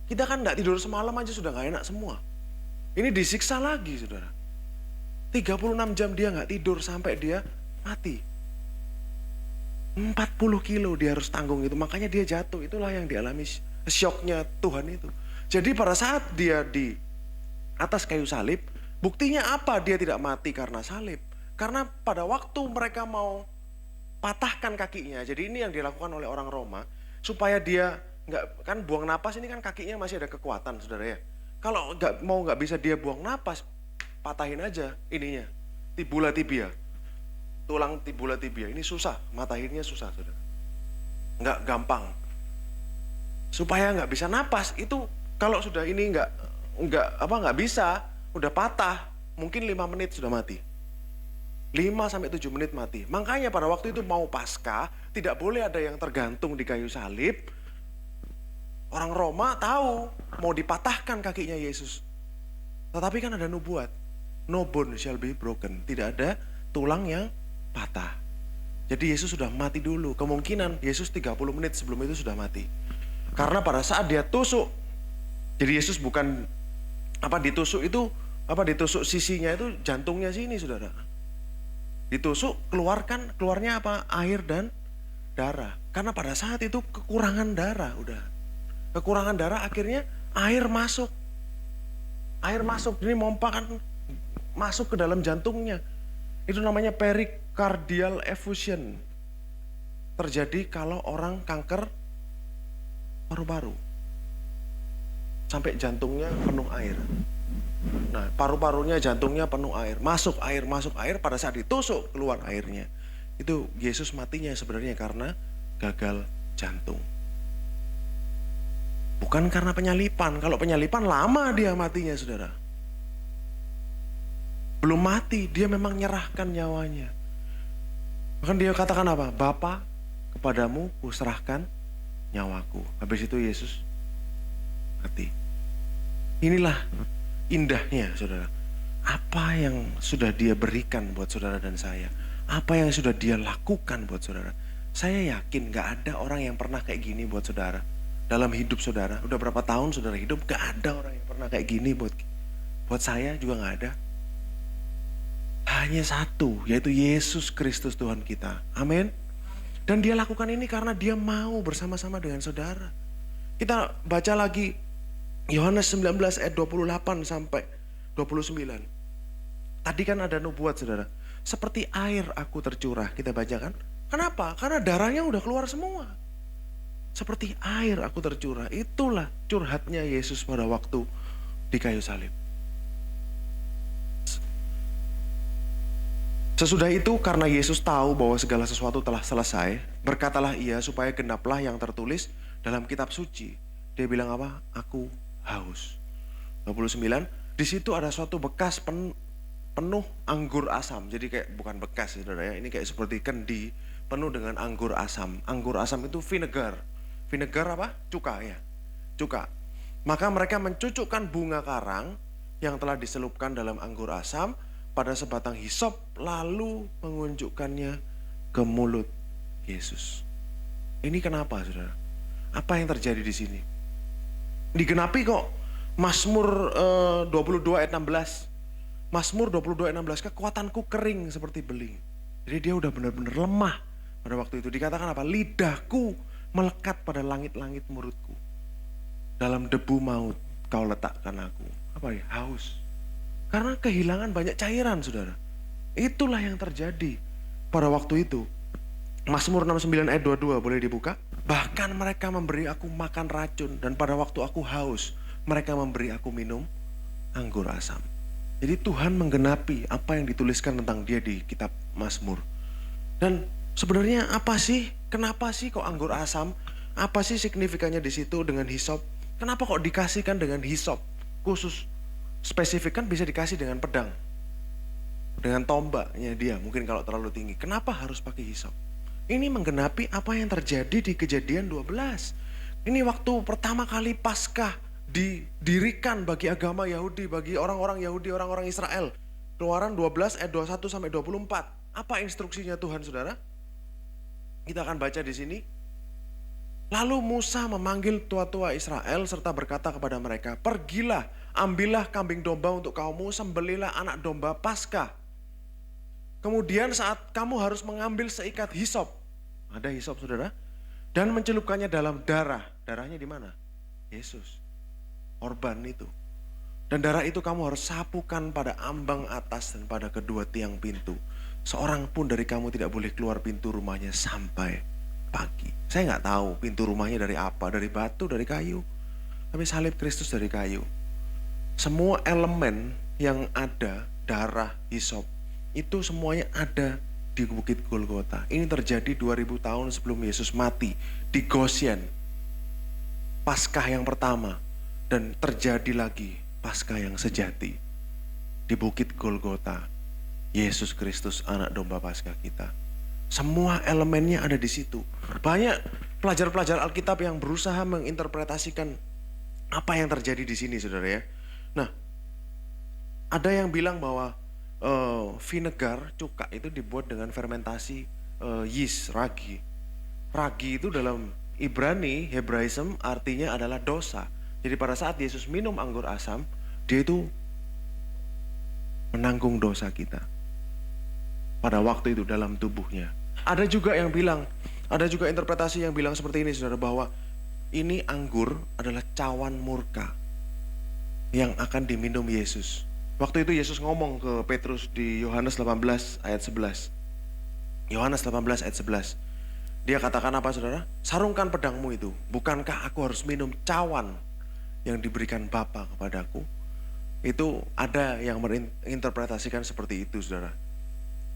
Kita kan gak tidur semalam aja sudah gak enak semua. Ini disiksa lagi saudara. 36 jam dia gak tidur sampai dia mati. 40 kilo dia harus tanggung itu. Makanya dia jatuh. Itulah yang dialami syoknya Tuhan itu. Jadi pada saat dia di atas kayu salib, buktinya apa dia tidak mati karena salib? Karena pada waktu mereka mau patahkan kakinya, jadi ini yang dilakukan oleh orang Roma, supaya dia nggak, kan buang napas ini kan kakinya masih ada kekuatan saudara ya. Kalau nggak bisa dia buang napas, patahin aja ininya, tibula tibia, tulang tibula tibia. Ini susah, matahinnya susah saudara. nggak gampang. Supaya nggak bisa napas, itu kalau sudah ini nggak bisa, udah patah, mungkin 5 menit sudah mati. 5-7 menit mati. Makanya pada waktu itu mau Paskah, tidak boleh ada yang tergantung di kayu salib. Orang Roma tahu mau dipatahkan kakinya Yesus. Tetapi kan ada nubuat, no bone shall be broken. Tidak ada tulang yang patah. Jadi Yesus sudah mati dulu. Kemungkinan Yesus 30 menit sebelum itu sudah mati. Karena pada saat dia tusuk, jadi Yesus bukan ditusuk sisinya itu jantungnya sini, saudara. Ditusuk keluarnya apa? Air dan darah. Karena pada saat itu kekurangan darah, kekurangan darah, akhirnya air masuk, ini mompakan masuk ke dalam jantungnya. Itu namanya pericardial effusion. Terjadi kalau orang kanker paru-paru. Sampai jantungnya penuh air. Nah, paru-parunya, jantungnya penuh air. Masuk air, pada saat ditusuk keluar airnya. Itu Yesus matinya sebenarnya karena gagal jantung. Bukan karena penyalipan. Kalau penyalipan lama dia matinya, saudara. Belum mati, dia memang nyerahkan nyawanya. Bahkan dia katakan apa? Bapa, kepadamu kuserahkan nyawaku. Habis itu Yesus mati. Inilah indahnya, saudara. Apa yang sudah dia berikan buat saudara dan saya. Apa yang sudah dia lakukan buat saudara. Saya yakin gak ada orang yang pernah kayak gini buat saudara. Dalam hidup saudara, udah berapa tahun saudara hidup, gak ada orang yang pernah kayak gini buat saya juga gak ada. Hanya satu, yaitu Yesus Kristus Tuhan kita. Amin. Dan dia lakukan ini karena dia mau bersama-sama dengan saudara. Kita baca lagi Yohanes 19 ayat 28 sampai 29. Tadi kan ada nubuat, saudara. Seperti air aku tercurah, kita baca kan. Kenapa? Karena darahnya udah keluar semua. Seperti air aku tercurah. Itulah curhatnya Yesus pada waktu di kayu salib. Sesudah itu, karena Yesus tahu bahwa segala sesuatu telah selesai, berkatalah ia supaya genaplah yang tertulis dalam kitab suci. Dia bilang apa? Aku haus. 29, di situ ada suatu bekas penuh anggur asam. Jadi kayak bukan bekas, saudara ya. Ini kayak seperti kendi penuh dengan anggur asam. Anggur asam itu vinegar. Vinegar apa? Cuka ya. Cuka. Maka mereka mencucukkan bunga karang yang telah diselupkan dalam anggur asam pada sebatang hisop, lalu mengunjukkannya ke mulut Yesus. Ini kenapa, saudara? Apa yang terjadi di sini? Digenapi kok Mazmur 22 ayat 16. Mazmur 22 ayat 16, kekuatanku kering seperti beling. Jadi dia udah benar-benar lemah pada waktu itu. Dikatakan apa? Lidahku melekat pada langit-langit mulutku. Dalam debu maut kau letakkan aku. Apa ya? Haus. Karena kehilangan banyak cairan, saudara. Itulah yang terjadi pada waktu itu. Mazmur 69 ayat 22 boleh dibuka. Bahkan mereka memberi aku makan racun, dan pada waktu aku haus, mereka memberi aku minum anggur asam. Jadi Tuhan menggenapi apa yang dituliskan tentang dia di kitab Mazmur. Dan sebenarnya apa sih? Kenapa sih kok anggur asam? Apa sih signifikannya di situ dengan hisop? Kenapa kok dikasihkan dengan hisop khusus? Spesifik kan bisa dikasih dengan pedang, dengan tombaknya dia mungkin kalau terlalu tinggi. Kenapa harus pakai hisop? Ini menggenapi apa yang terjadi di Kejadian 12. Ini waktu pertama kali Paskah didirikan bagi agama Yahudi, bagi orang-orang Yahudi, orang-orang Israel. Keluaran 12 ayat 21 sampai 24. Apa instruksinya Tuhan, saudara? Kita akan baca di sini. Lalu Musa memanggil tua-tua Israel serta berkata kepada mereka, pergilah, ambillah kambing domba untuk kaummu, sembelilah anak domba Paskah. Kemudian saat kamu harus mengambil seikat hisop, ada hisop, saudara, dan mencelupkannya dalam darah. Darahnya di mana? Yesus, korban itu. Dan darah itu kamu harus sapukan pada ambang atas dan pada kedua tiang pintu. Seorang pun dari kamu tidak boleh keluar pintu rumahnya sampai pagi. Saya nggak tahu pintu rumahnya dari apa, dari batu, dari kayu. Tapi salib Kristus dari kayu. Semua elemen yang ada, darah, hisop, itu semuanya ada di Bukit Golgota. Ini terjadi 2000 tahun sebelum Yesus mati di Gosyen. Paskah yang pertama, dan terjadi lagi Paskah yang sejati di Bukit Golgota. Yesus Kristus, anak domba Paskah kita. Semua elemennya ada di situ. Banyak pelajar-pelajar Alkitab yang berusaha menginterpretasikan apa yang terjadi di sini, saudara ya. Nah, ada yang bilang bahwa vinegar, cuka itu dibuat dengan fermentasi yeast, ragi. Ragi itu dalam Ibrani, Hebraism artinya adalah dosa. Jadi pada saat Yesus minum anggur asam, dia itu menanggung dosa kita pada waktu itu dalam tubuhnya. Ada juga yang bilang, ada juga interpretasi yang bilang seperti ini, saudara, bahwa ini anggur adalah cawan murka yang akan diminum Yesus. Waktu itu Yesus ngomong ke Petrus di Yohanes 18 ayat 11. Yohanes 18 ayat 11. Dia katakan apa, saudara? Sarungkan pedangmu itu. Bukankah aku harus minum cawan yang diberikan Bapa kepadaku? Itu ada yang menginterpretasikan seperti itu, saudara.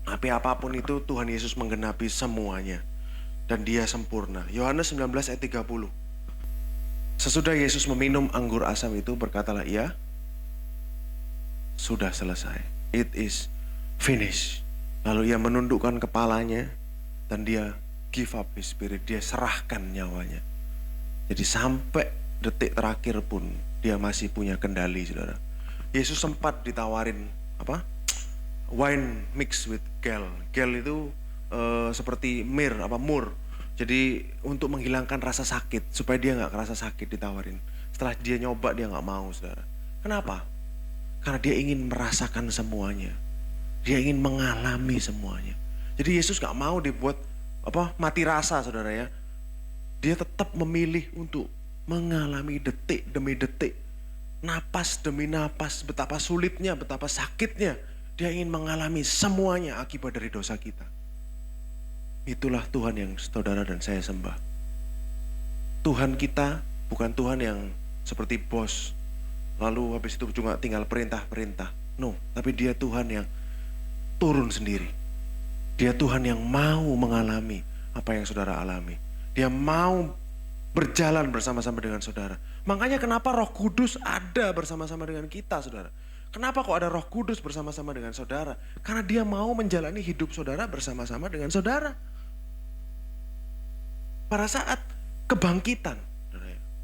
Tapi apapun itu, Tuhan Yesus menggenapi semuanya. Dan dia sempurna. Yohanes 19 ayat 30. Sesudah Yesus meminum anggur asam itu, berkatalah ia, sudah selesai. It is finished. Lalu ia menundukkan kepalanya dan dia give up his spirit. Dia serahkan nyawanya. Jadi sampai detik terakhir pun dia masih punya kendali, saudara. Yesus sempat ditawarin wine mixed with gall. Gall itu seperti mur. Jadi untuk menghilangkan rasa sakit, supaya dia nggak kerasa sakit, ditawarin. Setelah dia nyoba, dia nggak mau, saudara. Kenapa? Karena dia ingin merasakan semuanya. Dia ingin mengalami semuanya. Jadi Yesus nggak mau dibuat mati rasa, saudara ya. Dia tetap memilih untuk mengalami detik demi detik, napas demi napas, betapa sulitnya, betapa sakitnya. Dia ingin mengalami semuanya akibat dari dosa kita. Itulah Tuhan yang saudara dan saya sembah. Tuhan kita bukan Tuhan yang seperti bos, lalu habis itu cuma tinggal perintah-perintah. No, tapi dia Tuhan yang turun sendiri. Dia Tuhan yang mau mengalami apa yang saudara alami. Dia mau berjalan bersama-sama dengan saudara. Makanya kenapa Roh Kudus ada bersama-sama dengan kita, saudara. Kenapa kok ada Roh Kudus bersama-sama dengan saudara? Karena dia mau menjalani hidup saudara bersama-sama dengan saudara. Pada saat kebangkitan,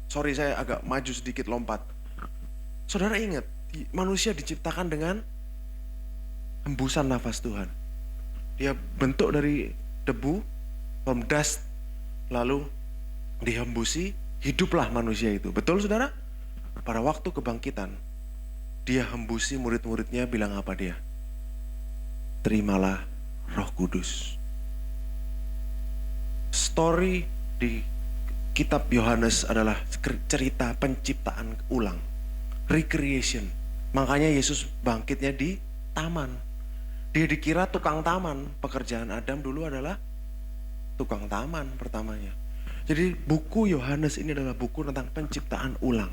sorry saya agak maju sedikit lompat. Saudara ingat, manusia diciptakan dengan hembusan nafas Tuhan. Dia bentuk dari debu, from dust, lalu dihembusi, hiduplah manusia itu. Betul, saudara? Pada waktu kebangkitan, dia hembusi murid-muridnya, bilang apa dia? Terimalah Roh Kudus. Story di kitab Yohanes adalah cerita penciptaan ulang, recreation. Makanya Yesus bangkitnya di taman. Dia dikira tukang taman. Pekerjaan Adam dulu adalah tukang taman pertamanya. Jadi buku Yohanes ini adalah buku tentang penciptaan ulang.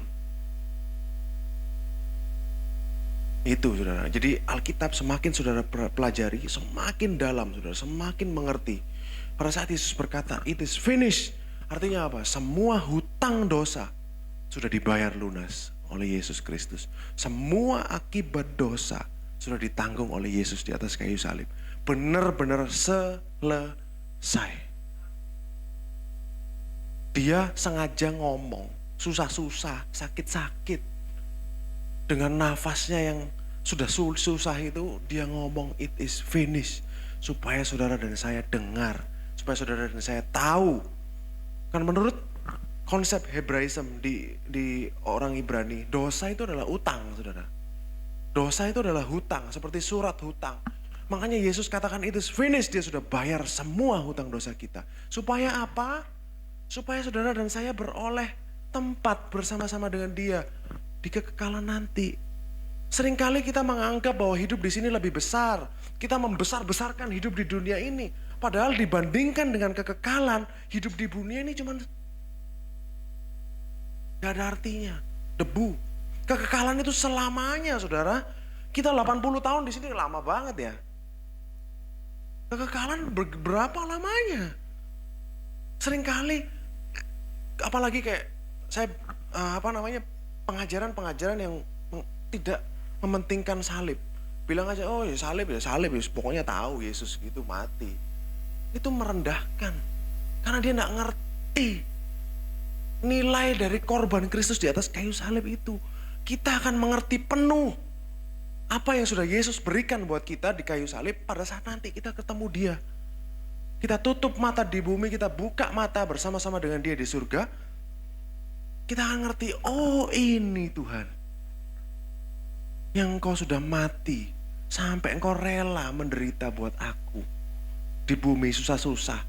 Itu, saudara. Jadi Alkitab semakin saudara pelajari, semakin dalam, saudara, semakin mengerti. Pada saat Yesus berkata, it is finished, artinya apa? Semua hutang dosa sudah dibayar lunas oleh Yesus Kristus. Semua akibat dosa sudah ditanggung oleh Yesus di atas kayu salib. Benar-benar selesai. Dia sengaja ngomong susah-susah, sakit-sakit. Dengan nafasnya yang sudah susah itu, dia ngomong it is finished. Supaya saudara dan saya dengar, supaya saudara dan saya tahu. Kan menurut konsep Hebraism di orang Ibrani, dosa itu adalah utang, saudara. Dosa itu adalah hutang, seperti surat hutang. Makanya Yesus katakan it is finished, dia sudah bayar semua hutang dosa kita. Supaya apa? Supaya saudara dan saya beroleh tempat bersama-sama dengan dia di kekekalan nanti. Seringkali kita menganggap bahwa hidup di sini lebih besar. Kita membesar-besarkan hidup di dunia ini. Padahal dibandingkan dengan kekekalan, hidup di dunia ini cuma gak ada artinya. Debu. Kekekalan itu selamanya, saudara. Kita 80 tahun di sini lama banget ya. Kekekalan berapa lamanya? Seringkali, apalagi kayak saya pengajaran-pengajaran yang tidak mementingkan salib. Bilang aja, oh ya salib, pokoknya tahu Yesus gitu mati. Itu merendahkan. Karena dia nggak ngerti nilai dari korban Kristus di atas kayu salib itu. Kita akan mengerti penuh apa yang sudah Yesus berikan buat kita di kayu salib pada saat nanti kita ketemu dia. Kita tutup mata di bumi, kita buka mata bersama-sama dengan dia di surga. Kita akan ngerti, oh ini Tuhan. Yang engkau sudah mati, sampai engkau rela menderita buat aku. Di bumi susah-susah.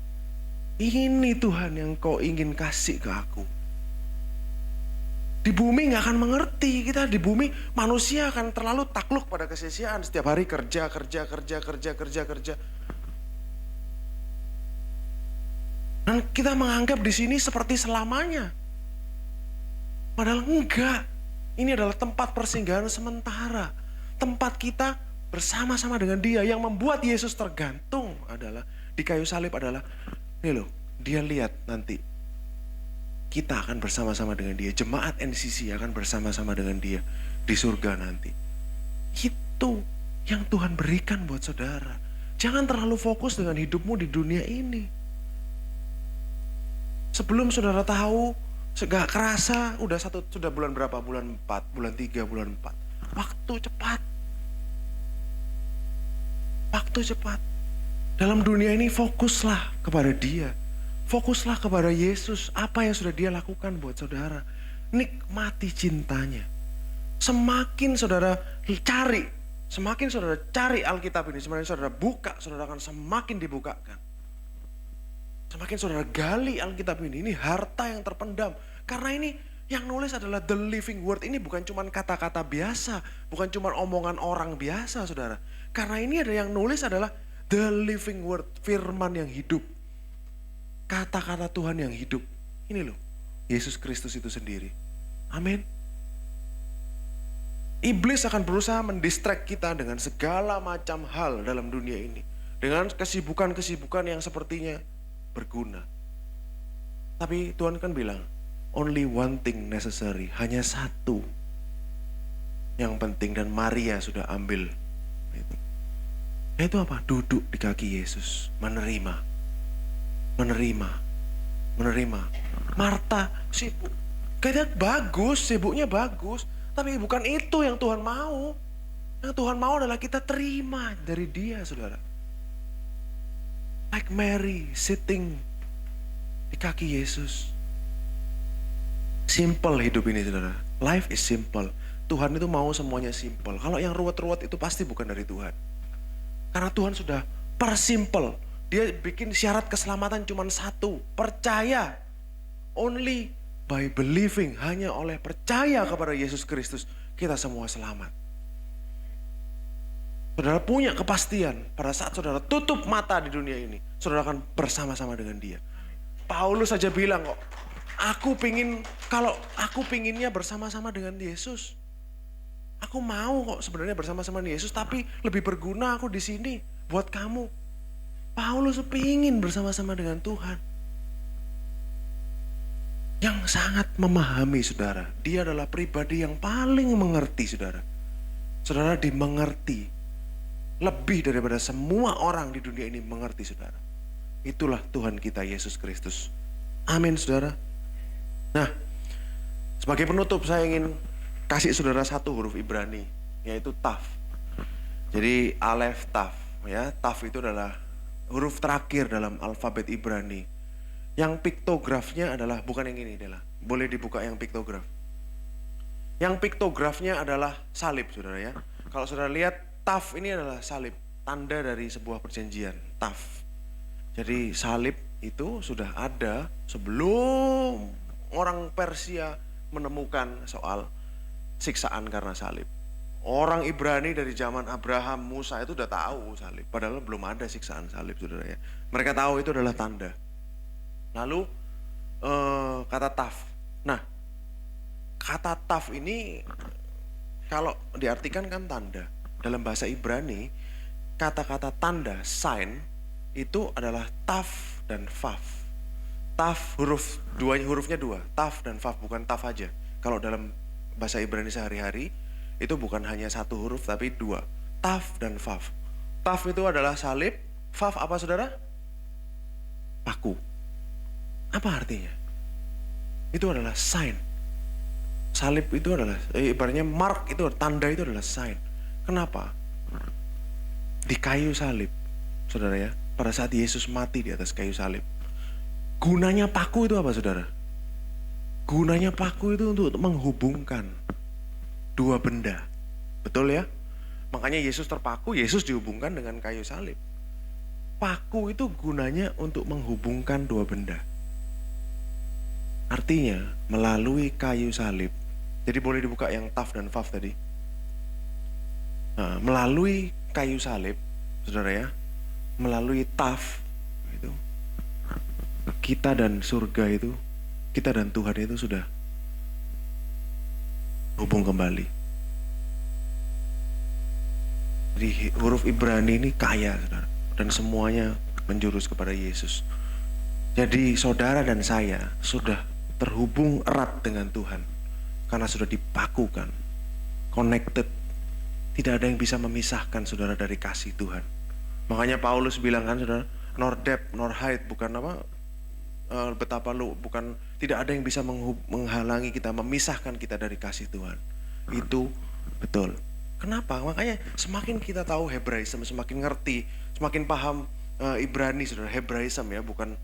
Ini Tuhan yang engkau ingin kasih ke aku. Di bumi gak akan mengerti. Kita di bumi, manusia akan terlalu takluk pada kesia-siaan. Setiap hari kerja. Dan kita menganggap di sini seperti selamanya. Padahal enggak. Ini adalah tempat persinggahan sementara. Tempat kita bersama-sama dengan dia. Yang membuat Yesus tergantung adalah di kayu salib adalah, nih loh, dia lihat nanti kita akan bersama-sama dengan dia. Jemaat NCC akan bersama-sama dengan dia di surga nanti. Itu yang Tuhan berikan buat saudara. Jangan terlalu fokus dengan hidupmu di dunia ini. Sebelum saudara tahu, gak kerasa, sudah bulan berapa? Bulan 4, bulan 3, bulan 4. Waktu cepat. Dalam dunia ini fokuslah kepada dia. Fokuslah kepada Yesus. Apa yang sudah dia lakukan buat saudara. Nikmati cintanya. Semakin saudara cari Alkitab ini, semakin saudara buka, saudara akan semakin dibukakan. Semakin saudara gali Alkitab ini harta yang terpendam. Karena ini yang nulis adalah the living word. Ini bukan cuma kata-kata biasa, bukan cuma omongan orang biasa, saudara. Karena ini ada yang nulis adalah the living word, firman yang hidup. Kata-kata Tuhan yang hidup. Ini loh, Yesus Kristus itu sendiri. Amin. Iblis akan berusaha mendistract kita dengan segala macam hal dalam dunia ini. Dengan kesibukan-kesibukan yang sepertinya berguna. Tapi Tuhan kan bilang, only one thing necessary. Hanya satu yang penting dan Maria sudah ambil. Itu apa? Duduk di kaki Yesus. Menerima. Marta sibuk. Kayaknya bagus, sibuknya bagus. Tapi bukan itu yang Tuhan mau. Yang Tuhan mau adalah kita terima dari dia, saudara. Like Mary sitting di kaki Yesus. Simple hidup ini, saudara. Life is simple. Tuhan itu mau semuanya simple. Kalau yang ruwet-ruwet itu pasti bukan dari Tuhan. Karena Tuhan sudah persimple. Dia bikin syarat keselamatan cuma satu. Percaya. Only by believing. Hanya oleh percaya kepada Yesus Kristus. Kita semua selamat. Saudara punya kepastian. Pada saat saudara tutup mata di dunia ini. Saudara akan bersama-sama dengan dia. Paulus saja bilang kok. Kalau aku pinginnya bersama-sama dengan Yesus. Aku mau kok sebenarnya bersama-sama dengan Yesus. Tapi lebih berguna aku di sini. Buat kamu. Paulus pingin bersama-sama dengan Tuhan. Yang sangat memahami, saudara. Dia adalah pribadi yang paling mengerti, saudara. Saudara dimengerti. Lebih daripada semua orang di dunia ini mengerti, saudara. Itulah Tuhan kita, Yesus Kristus. Amin, saudara. Nah, sebagai penutup saya ingin kasih saudara satu huruf Ibrani. Yaitu Taf. Jadi Alef Taf. Ya, Taf itu adalah huruf terakhir dalam alfabet Ibrani. Yang piktografnya adalah, bukan yang ini adalah. Boleh dibuka yang piktograf. Yang piktografnya adalah salib, saudara ya. Kalau saudara lihat, Taf ini adalah salib. Tanda dari sebuah perjanjian. Taf. Jadi salib itu sudah ada sebelum orang Persia menemukan soal siksaan karena salib. Orang Ibrani dari zaman Abraham, Musa itu udah tahu salib. Padahal belum ada siksaan salib, saudara ya. Mereka tahu itu adalah tanda. Lalu kata Taf. Nah, kata Taf ini kalau diartikan kan tanda. Dalam bahasa Ibrani, kata-kata tanda, sign, itu adalah taf dan faf. Taf hurufnya dua, taf dan faf, bukan taf aja. Kalau dalam bahasa Ibrani sehari-hari itu bukan hanya satu huruf tapi dua, taf dan faf. Taf itu adalah salib, faf apa saudara? Paku. Apa artinya? Itu adalah sign. Salib itu adalah, ibaratnya mark, itu tanda, itu adalah sign. Kenapa? Di kayu salib, saudara ya, pada saat Yesus mati di atas kayu salib, gunanya paku itu apa saudara? Gunanya paku itu untuk menghubungkan dua benda. Betul ya? Makanya Yesus terpaku, Yesus dihubungkan dengan kayu salib. Paku itu gunanya untuk menghubungkan dua benda. Artinya melalui kayu salib. Jadi boleh dibuka yang taf dan faf tadi. Nah, melalui kayu salib, saudara ya, melalui taf itu, kita dan surga itu, kita dan Tuhan itu sudah hubung kembali. Jadi huruf Ibrani ini kaya, saudara, dan semuanya menjurus kepada Yesus. Jadi saudara dan saya sudah terhubung erat dengan Tuhan karena sudah dipakukan, connected. Tidak ada yang bisa memisahkan saudara dari kasih Tuhan. Makanya Paulus bilang kan saudara, nor depth nor height, bukan apa, betapa lu, bukan, tidak ada yang bisa menghalangi kita, memisahkan kita dari kasih Tuhan. Itu betul. Kenapa? Makanya semakin kita tahu Hebraism, semakin ngerti, semakin paham Ibrani saudara, Hebraism ya, bukan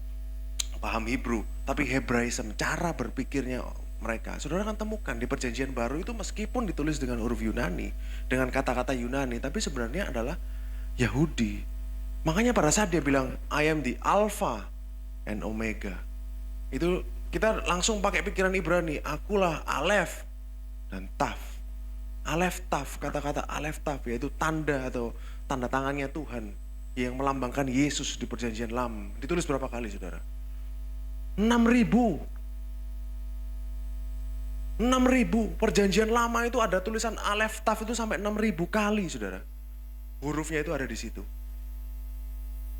paham Hebrew, tapi Hebraism, cara berpikirnya mereka. Saudara kan temukan di Perjanjian Baru itu meskipun ditulis dengan huruf Yunani, dengan kata-kata Yunani, tapi sebenarnya adalah Yahudi. Makanya pada saat dia bilang, I am the Alpha and Omega, itu kita langsung pakai pikiran Ibrani, akulah Alef dan Taf. Alef Taf, kata-kata Alef Taf yaitu tanda atau tanda tangannya Tuhan yang melambangkan Yesus di Perjanjian Lama. Ditulis berapa kali saudara? 6.000. Perjanjian Lama itu ada tulisan Alef Taf itu sampai 6.000 kali saudara. Hurufnya itu ada di situ.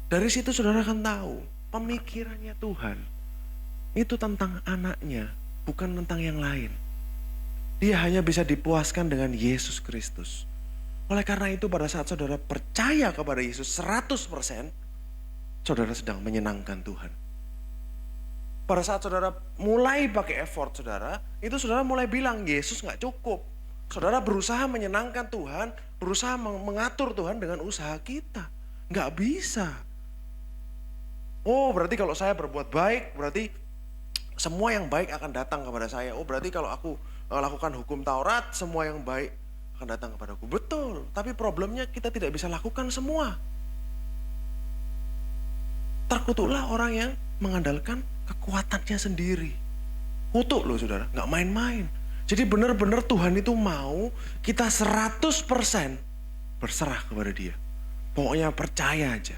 Dari situ saudara akan tahu pemikirannya Tuhan itu tentang anaknya, bukan tentang yang lain. Dia hanya bisa dipuaskan dengan Yesus Kristus. Oleh karena itu pada saat saudara percaya kepada Yesus 100%, saudara sedang menyenangkan Tuhan. Pada saat saudara mulai pakai effort saudara, itu saudara mulai bilang Yesus gak cukup. Saudara berusaha menyenangkan Tuhan, berusaha mengatur Tuhan dengan usaha kita. Gak bisa. Oh berarti kalau saya berbuat baik, berarti semua yang baik akan datang kepada saya. Oh berarti kalau aku lakukan hukum Taurat, semua yang baik akan datang kepadaku. Betul, tapi problemnya kita tidak bisa lakukan semua. Terkutuklah orang yang mengandalkan kekuatannya sendiri. Kutuk loh saudara, gak main-main. Jadi benar-benar Tuhan itu mau kita 100% berserah kepada dia. Pokoknya percaya aja.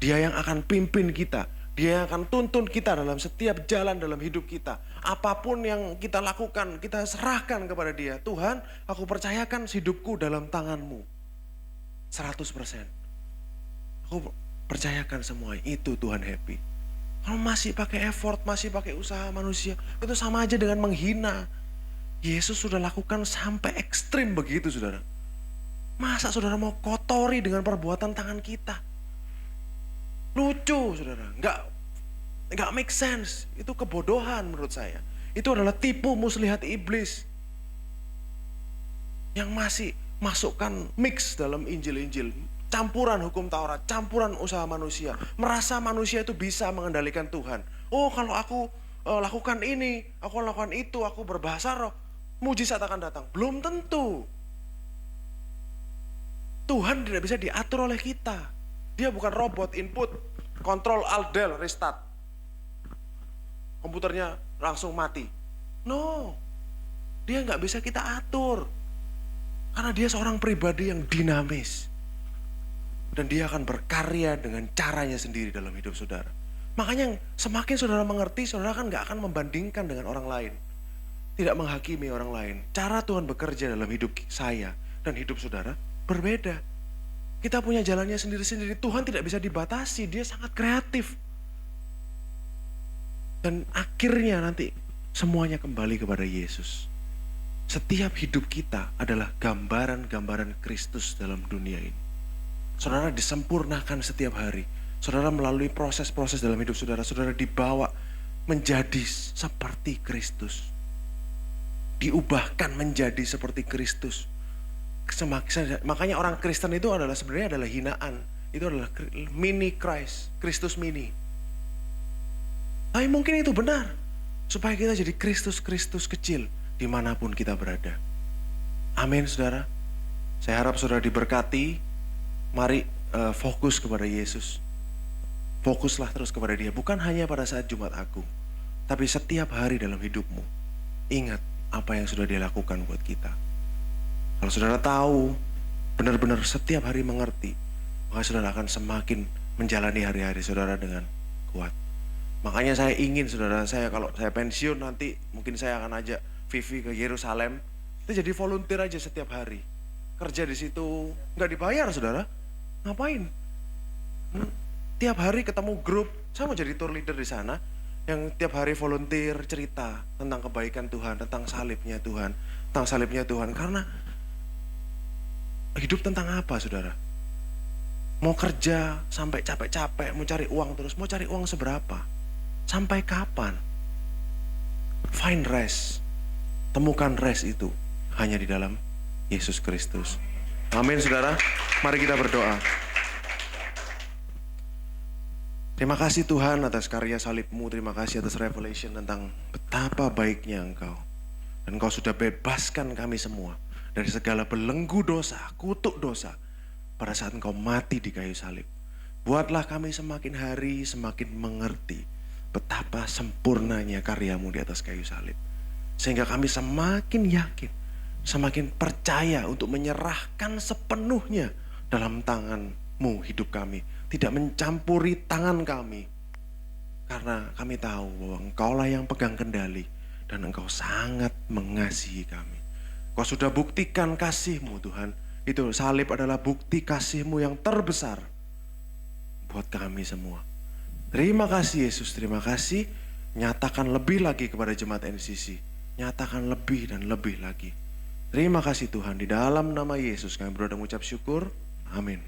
Dia yang akan pimpin kita. Dia yang akan tuntun kita dalam setiap jalan dalam hidup kita. Apapun yang kita lakukan, kita serahkan kepada dia. Tuhan, aku percayakan hidupku dalam tanganmu. 100%. Aku percayakan semuanya. Itu Tuhan happy. Kalau masih pakai effort, masih pakai usaha manusia, itu sama aja dengan menghina. Yesus sudah lakukan sampai ekstrim begitu saudara. Masa saudara mau kotori dengan perbuatan tangan kita? Lucu saudara, nggak make sense. Itu kebodohan menurut saya. Itu adalah tipu muslihat iblis yang masih masukkan mix dalam Injil-Injil, campuran hukum Taurat, campuran usaha manusia, merasa manusia itu bisa mengendalikan Tuhan. Oh kalau aku lakukan ini, aku lakukan itu, aku berbahasa roh, mujizat akan datang. Belum tentu. Tuhan tidak bisa diatur oleh kita. Dia bukan robot, input, kontrol alt del, restart. Komputernya langsung mati. No, dia nggak bisa kita atur. Karena dia seorang pribadi yang dinamis. Dan dia akan berkarya dengan caranya sendiri dalam hidup saudara. Makanya semakin saudara mengerti, saudara kan nggak akan membandingkan dengan orang lain. Tidak menghakimi orang lain. Cara Tuhan bekerja dalam hidup saya dan hidup saudara berbeda. Kita punya jalannya sendiri-sendiri. Tuhan tidak bisa dibatasi, dia sangat kreatif. Dan akhirnya nanti semuanya kembali kepada Yesus. Setiap hidup kita adalah gambaran-gambaran Kristus dalam dunia ini. Saudara disempurnakan setiap hari. Saudara melalui proses-proses dalam hidup saudara, saudara dibawa menjadi seperti Kristus. Diubahkan menjadi seperti Kristus. Makanya orang Kristen itu sebenarnya adalah hinaan. Itu adalah mini Christ, Kristus mini. Tapi mungkin itu benar. Supaya kita jadi Kristus-Kristus kecil dimanapun kita berada. Amin saudara. Saya harap saudara diberkati. Mari fokus kepada Yesus. Fokuslah terus kepada dia. Bukan hanya pada saat Jumat Agung. Tapi setiap hari dalam hidupmu. Ingat apa yang sudah dia lakukan buat kita. Kalau saudara tahu, benar-benar setiap hari mengerti, maka saudara akan semakin menjalani hari-hari saudara dengan kuat. Makanya saya ingin saudara, kalau saya pensiun nanti, mungkin saya akan ajak Vivi ke Yerusalem. Itu jadi volunteer aja setiap hari. Kerja di situ, nggak dibayar saudara. Ngapain? Tiap hari ketemu grup, saya mau jadi tour leader di sana. Yang tiap hari volunteer cerita tentang kebaikan Tuhan, tentang salibnya Tuhan. Tentang salibnya Tuhan, karena hidup tentang apa saudara? Mau kerja sampai capek-capek, mau cari uang terus, mau cari uang seberapa? Sampai kapan? Find rest. Temukan rest itu hanya di dalam Yesus Kristus. Amin saudara. Mari kita berdoa. Terima kasih Tuhan atas karya salib-Mu. Terima kasih atas revelation tentang betapa baiknya Engkau. Dan Engkau sudah bebaskan kami semua dari segala belenggu dosa, kutuk dosa, pada saat Engkau mati di kayu salib. Buatlah kami semakin hari semakin mengerti betapa sempurnanya karya-Mu di atas kayu salib. Sehingga kami semakin yakin, semakin percaya untuk menyerahkan sepenuhnya dalam tangan-Mu hidup kami. Tidak mencampuri tangan kami. Karena kami tahu bahwa Engkaulah yang pegang kendali dan Engkau sangat mengasihi kami. Kau sudah buktikan kasih-Mu Tuhan. Itu salib adalah bukti kasih-Mu yang terbesar buat kami semua. Terima kasih Yesus, terima kasih. Nyatakan lebih lagi kepada jemaat NCC. Nyatakan lebih dan lebih lagi. Terima kasih Tuhan. Di dalam nama Yesus kami berdoa dan mengucap syukur. Amin.